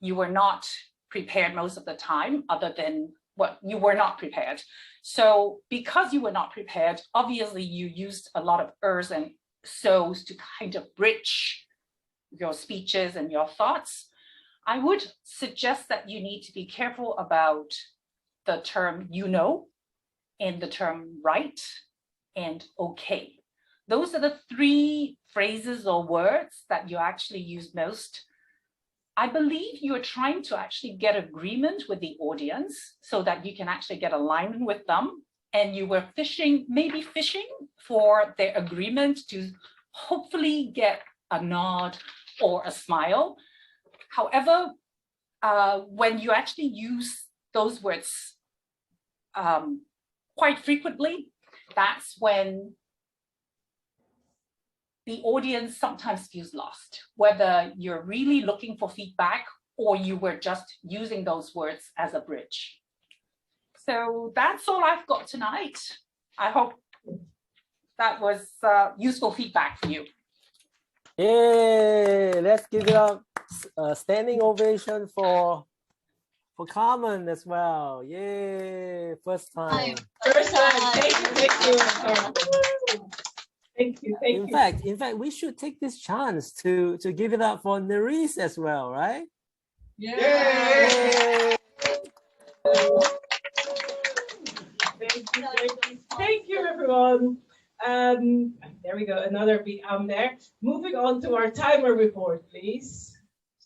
You were not prepared most of the time, other than what you were not prepared. So because you were not prepared, obviously you used a lot of ers and sos to kind of bridge your speeches and your thoughts. I would suggest that you need to be careful about the term you know, and the term right, and okay. Those are the three phrases or words that you actually use most. I believe you are trying to actually get agreement with the audience so that you can actually get alignment with them. And you were maybe fishing for their agreement to hopefully get a nod or a smile. However, when you actually use those words quite frequently, that's when the audience sometimes feels lost, whether you're really looking for feedback or you were just using those words as a bridge. So that's all I've got tonight. I hope that was useful feedback for you. Yay! Let's give it up a standing ovation for Carmen as well. Yay! First time. First time. Thank you. In fact, we should take this chance to give it up for Nerice as well, right? Yay! Thank you, everyone. There we go, another beat there. Moving on to our timer report, please.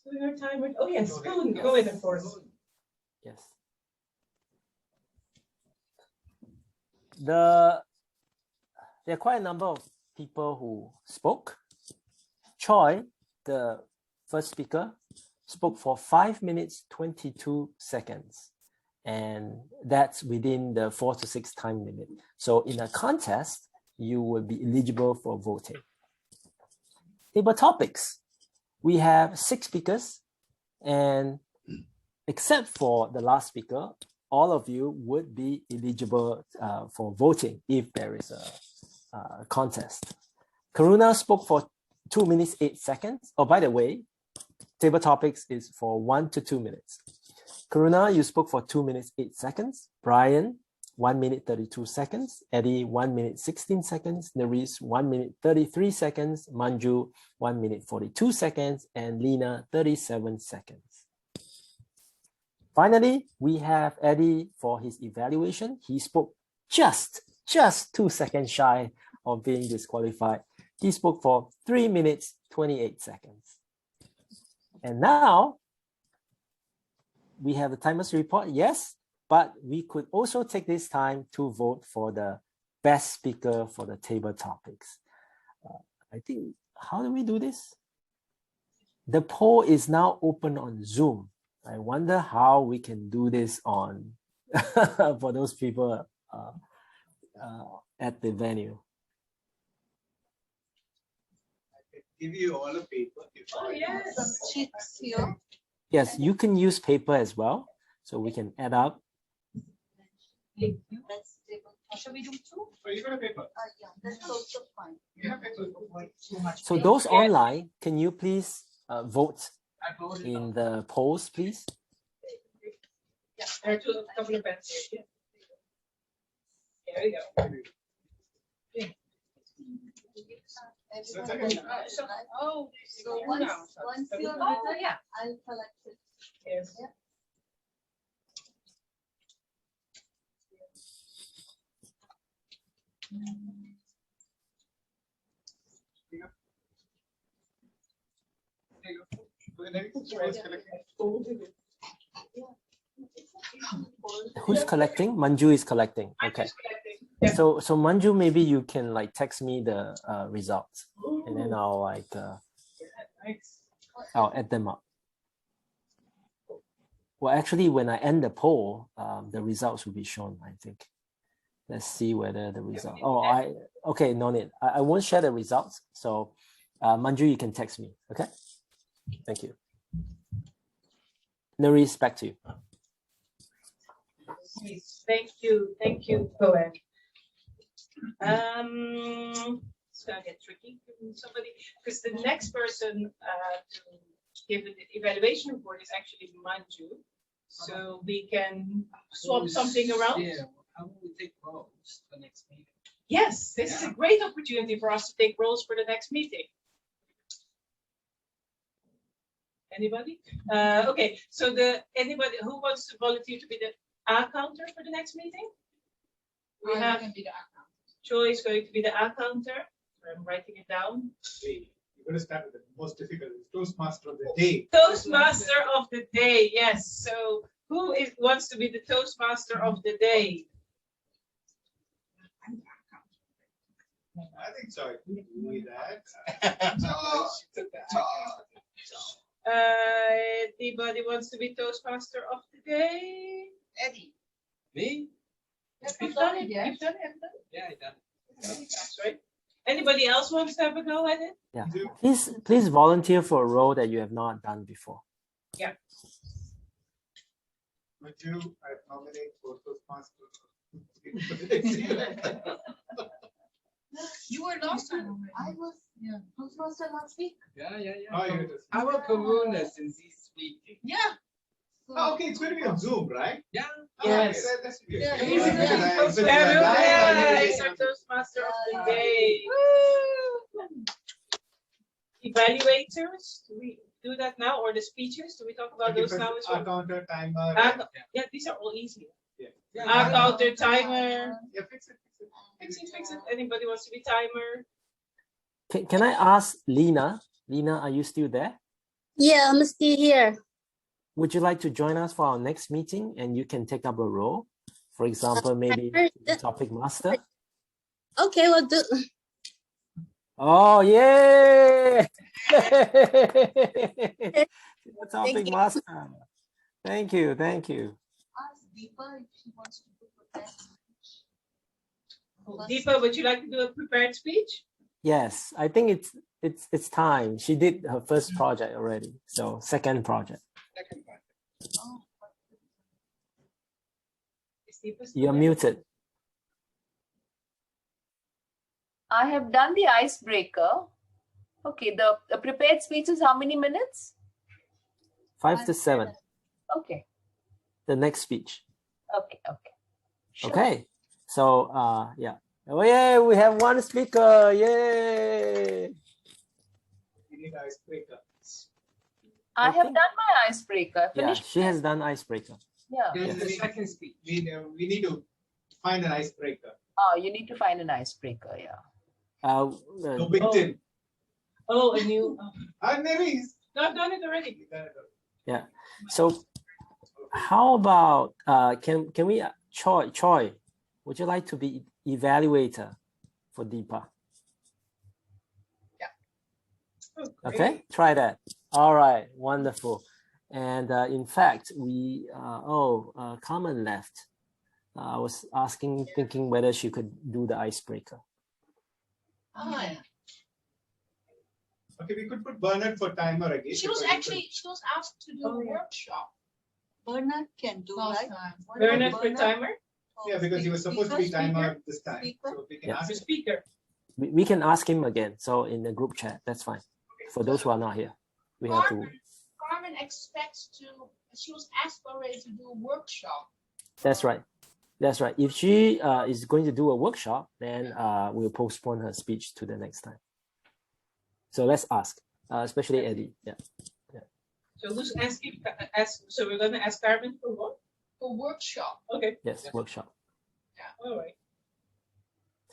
Your timer. Oh yes, go in, of course. Yes. There are quite a number of people who spoke. Choy, the first speaker, spoke for 5 minutes, 22 seconds. And that's within the 4 to 6 time limit. So in a contest, you will be eligible for voting. Table topics. We have 6 speakers, and except for the last speaker, all of you would be eligible for voting if there is a contest. Karuna spoke for 2 minutes, 8 seconds. Oh, by the way, table topics is for 1 to 2 minutes. Karuna, you spoke for 2 minutes, 8 seconds. Brian, 1 minute, 32 seconds. Eddy, 1 minute, 16 seconds. Nerice, 1 minute, 33 seconds. Manju, 1 minute, 42 seconds. And Lena, 37 seconds. Finally, we have Eddy for his evaluation. He spoke just 2 seconds shy of being disqualified. He spoke for 3 minutes, 28 seconds. And now, we have the timers report, yes, but we could also take this time to vote for the best speaker for the table topics. I think, how do we do this? The poll is now open on Zoom. I wonder how we can do this on for those people at the venue. Give you all a paper. Oh, yes. Some sheets here. Yes, you can use paper as well, so we can add up. Shall we do 2? Oh, you got a paper? Yeah, that's also fine. Yeah, paper. So those online, can you please vote in the polls, please? Yeah, there are a couple of pens here. There we go. Oh, so once you're written, yeah, I'll collect it. Yes. Yeah. Who's collecting? Manju is collecting. Okay. So Manju, maybe you can like text me the results, and then I'll I'll add them up. Well, actually, when I end the poll, the results will be shown, I think. Let's see whether the result. Oh, okay, no need. I won't share the results. So Manju, you can text me. Okay. Thank you. Nerice, back to you. Thank you. Thank you, Choy. It's gonna get tricky. Somebody, because the next person to give an evaluation report is actually Manju. So we can swap something around. Yeah, how will we take roles for the next meeting? Yes, this is a great opportunity for us to take roles for the next meeting. Anybody? Okay, so anybody who wants to volunteer to be the AhCounter for the next meeting? We have Choy is going to be the AhCounter. I'm writing it down. You're going to start with the most difficult Toastmaster of the day. Toastmaster of the day, yes. So who wants to be the Toastmaster of the day? I think so. I can do that. Anybody wants to be Toastmaster of the day? Eddy. Me? You've done it. You've done it. Yeah, I done it. That's right. Anybody else wants to have a go at it? Yeah. Please volunteer for a role that you have not done before. Yeah. Would you nominate for Toastmaster? You were last time. I was Toastmaster last week. Yeah. Oh, yeah. How about Karuna since he's speaking? Yeah. Oh, okay, it's going to be on Zoom, right? Yeah. Yes. Okay, that's good. Yeah, Karuna is our Toastmaster of the day. Evaluators, do we do that now, or the speeches? Do we talk about those now as well? AhCounter, timer. Yeah, these are all easy. Yeah. AhCounter, timer. Yeah, fix it. Fix it. Anybody wants to be timer? Can I ask Lena? Lena, are you still there? Yeah, I'm still here. Would you like to join us for our next meeting, and you can take up a role? For example, maybe the topic master. Okay, we'll do. Oh, yay! The topic master. Thank you. Ask Deepa if she wants to do a Deepa, would you like to do a prepared speech? Yes, I think it's time. She did her first project already, so second project. You're muted. I have done the icebreaker. Okay, the prepared speech is how many minutes? 5 to 7. Okay. The next speech. Okay. Sure. Okay. So yeah. Oh yeah, we have one speaker. Yay! You need icebreaker. I have done my icebreaker. Yeah, she has done icebreaker. Yeah. Yes. The second speech. We need to find an icebreaker. Oh, you need to find an icebreaker. Yeah. No big tin. Oh, a new. Nerice. No, I've done it already. Yeah. So how about can we Choy, would you like to be evaluator for Deepa? Yeah. Okay, try that. All right, wonderful. And in fact, Carmen left. I was thinking whether she could do the icebreaker. Oh, yeah. Okay, we could put Bernard for timer again. She was asked to do a workshop. Bernard can do, right? Bernard for timer? Yeah, because he was supposed to be timer this time. So we can ask the speaker. We can ask him again. So in the group chat, that's fine. For those who are not here, we have to. Carmen expects she was asked already to do a workshop. That's right. That's right. If she is going to do a workshop, then we'll postpone her speech to the next time. So let's ask, especially Eddy. Yeah. So who's asking? So we're going to ask Carmen for what? For workshop. Okay. Yes, workshop. Yeah. All right.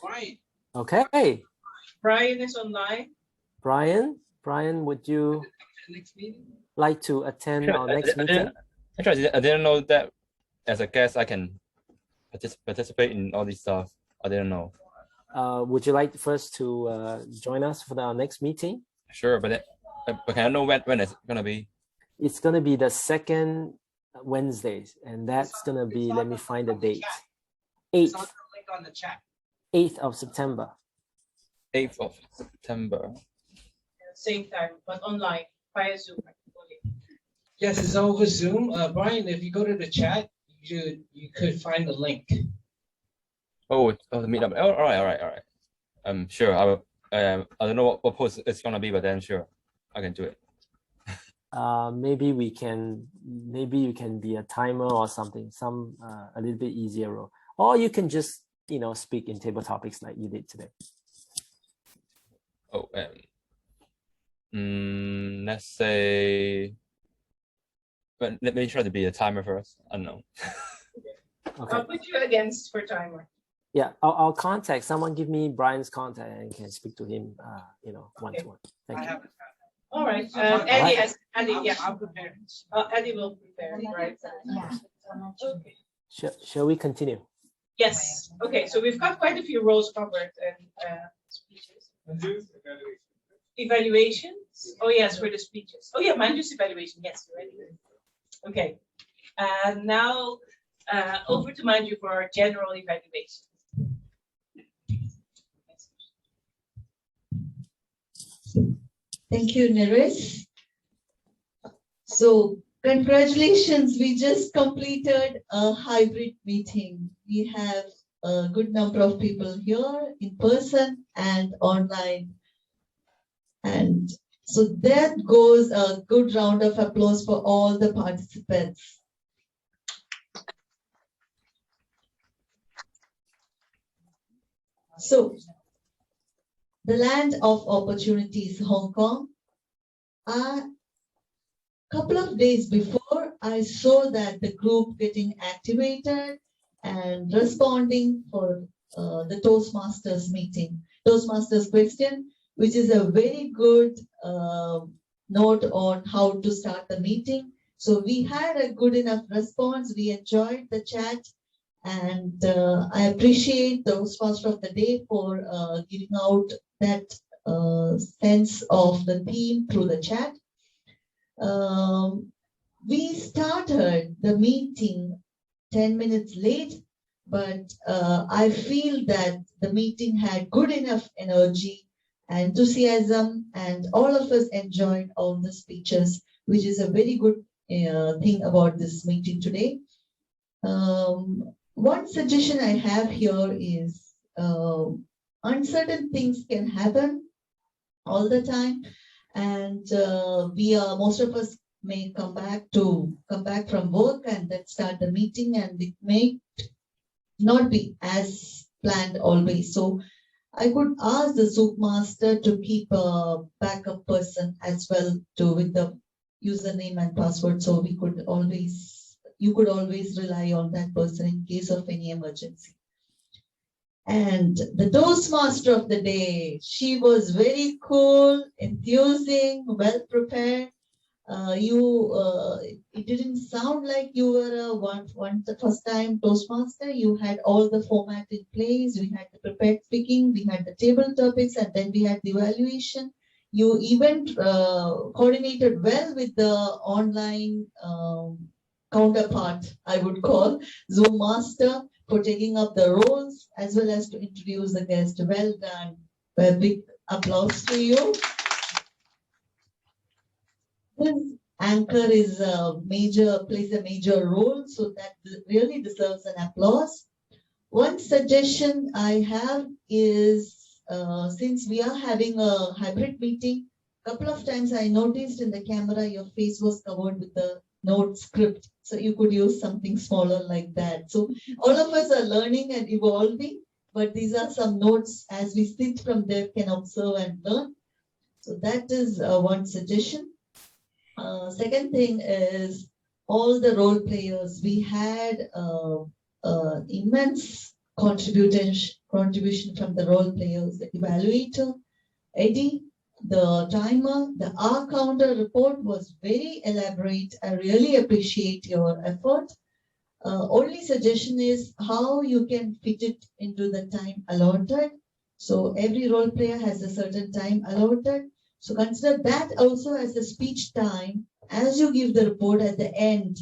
Brian. Okay. Brian is online. Brian, would you like to attend our next meeting? Actually, I didn't know that as a guest I can participate in all this stuff. I didn't know. Would you like first to join us for our next meeting? Sure, but can I know when it's gonna be? It's gonna be the second Wednesdays, and that's gonna be, let me find the date. 8th. 8th of September. 8th of September. Same time, but online via Zoom. Yes, it's over Zoom. Brian, if you go to the chat, you could find the link. Oh, the meetup. Oh, all right. Sure. I don't know what post it's gonna be, but then sure, I can do it. Maybe you can be a timer or something, a little bit easier role, or you can just speak in table topics like you did today. Oh, let's say, but let me try to be a timer first. I don't know. Okay. I'll put you against for timer. Yeah, I'll contact someone. Give me Brian's contact and can speak to him. One-to-one. Thank you. All right. Eddy, yeah, I'll prepare. Eddy will prepare, right? Yeah. Okay. Shall we continue? Yes. Okay. So we've got quite a few roles covered and speeches. Evaluations. Oh yes, for the speeches. Oh yeah, Manju's evaluation. Yes, ready. Okay. And now over to Manju for our general evaluation. Thank you, Nerice. So congratulations, we just completed a hybrid meeting. We have a good number of people here in person and online. And so that goes a good round of applause for all the participants. So, the land of opportunities, Hong Kong. A couple of days before, I saw that the group getting activated and responding for the Toastmasters meeting, Toastmasters question, which is a very good note on how to start the meeting. So we had a good enough response. We enjoyed the chat. And I appreciate the Toastmaster of the day for giving out that sense of the theme through the chat. We started the meeting 10 minutes late, but I feel that the meeting had good enough energy, enthusiasm, and all of us enjoyed all the speeches, which is a very good thing about this meeting today. One suggestion I have here is uncertain things can happen all the time, and most of us may come back from work and then start the meeting, and it may not be as planned always. So I could ask the Toastmaster to keep a backup person as well with the username and password, so you could always rely on that person in case of any emergency. And the Toastmaster of the day, she was very cool, enthusing, well prepared. It didn't sound like you were the first time Toastmaster. You had all the format in place. We had the prepared speaking, we had the table topics, and then we had the evaluation. You even coordinated well with the online counterpart, I would call, Zoom Master, for taking up the roles as well as to introduce the guest. Well done. A big applause to you. This anchor plays a major role, so that really deserves an applause. One suggestion I have is, since we are having a hybrid meeting, a couple of times I noticed in the camera your face was covered with the note script. So you could use something smaller like that. So all of us are learning and evolving, but these are some notes as we sit from there can observe and learn. So that is one suggestion. Second thing is all the role players. We had immense contribution from the role players, the evaluator, Eddy, the timer, the AhCounter report was very elaborate. I really appreciate your effort. Only suggestion is how you can fit it into the time allotted. So every role player has a certain time allotted. So consider that also as a speech time. As you give the report at the end,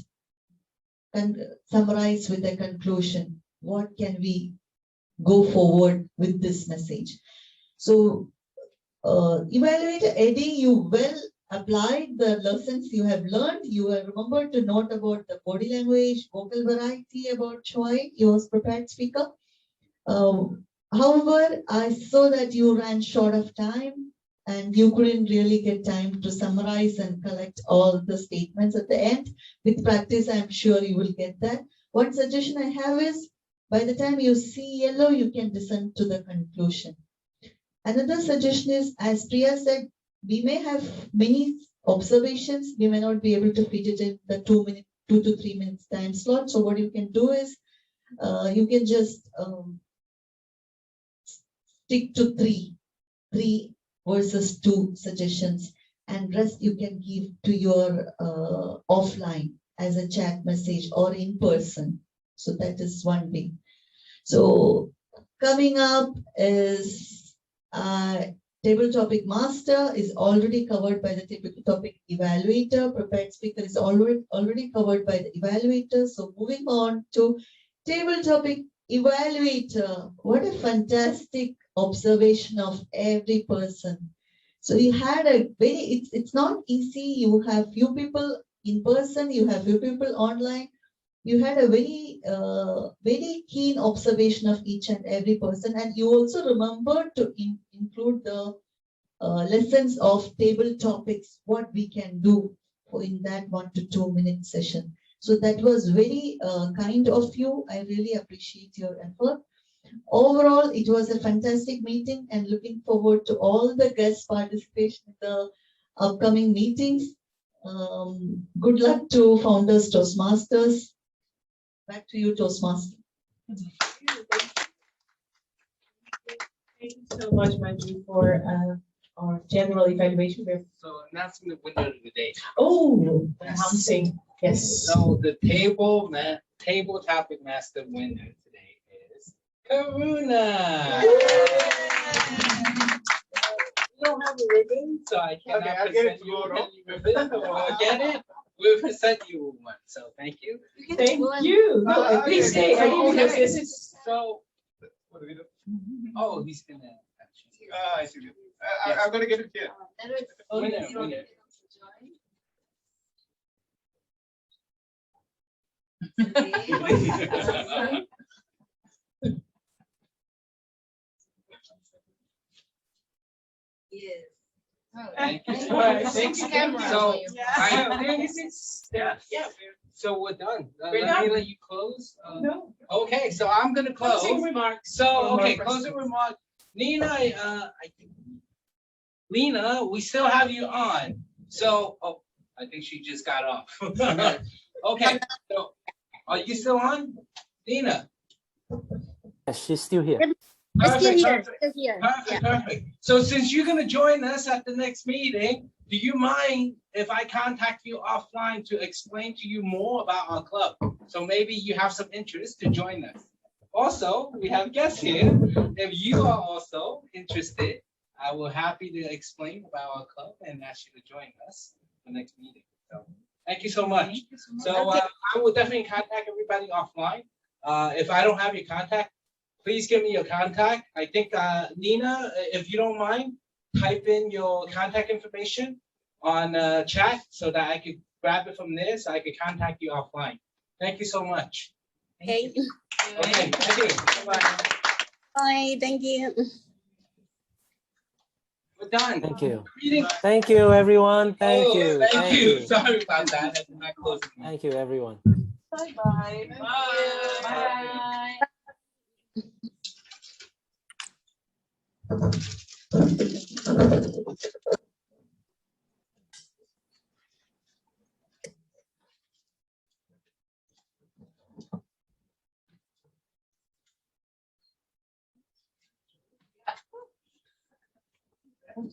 summarize with a conclusion. What can we go forward with this message? So evaluator Eddy, you well applied the lessons you have learned. You have remembered to note about the body language, vocal variety about Choy, your prepared speaker. However, I saw that you ran short of time and you couldn't really get time to summarize and collect all the statements at the end. With practice, I'm sure you will get that. One suggestion I have is, by the time you see yellow, you can descend to the conclusion. Another suggestion is, as Priya said, we may have many observations. We may not be able to fit it in the 2 to 3 minutes time slot. So what you can do is, you can just stick to three versus 2 suggestions, and rest you can give to your offline as a chat message or in person. So that is one way. So coming up is table topic master is already covered by the table topic evaluator. Prepared speaker is already covered by the evaluator. So moving on to table topic evaluator. What a fantastic observation of every person. So you had a very, it's not easy. You have few people in person, you have few people online. You had a very keen observation of each and every person, and you also remembered to include the lessons of table topics, what we can do in that 1 to 2 minute session. So that was very kind of you. I really appreciate your effort. Overall, it was a fantastic meeting, and looking forward to all the guest participation in the upcoming meetings. Good luck to founders Toastmasters. Back to you, Toastmaster. Thank you so much, Manju, for our general evaluation. So announcing the winner of the day. Oh, announcing. Yes. So the table topic master winner today is Karuna. We don't have a ribbon, so I cannot present you a ribbon. Get it? We'll present you one. So thank you. Thank you. No, please stay. Because this is so. What do we do? Oh, he's gonna. I see. I'm gonna get it here. Winner. Yes. Thank you. Thank you. So So we're done. We're Let me done. let you close. No. Okay, so I'm gonna close. Closing remarks. So okay, closing remark. Nina, I think Lena, we still have you on. So I think she just got off. Okay, so are you still on, Nina? Yes, she's still here. Perfect. So since you're gonna join us at the next meeting, do you mind if I contact you offline to explain to you more about our club? So maybe you have some interest to join us. Also, we have guests here. If you are also interested, I will happy to explain about our club and ask you to join us the next meeting. So thank you so much. So I will definitely contact everybody offline. If I don't have your contact, please give me your contact. I think Nina, if you don't mind, type in your contact information on chat so that I could grab it from there so I could contact you offline. Thank you so much. Okay. Okay, thank you. Bye-bye. Bye. Thank you. We're done. Thank you. Meeting. Thank you, everyone. Thank Oh, you. Thank you. Sorry about that. Thank you, everyone. Bye-bye. Bye. Bye.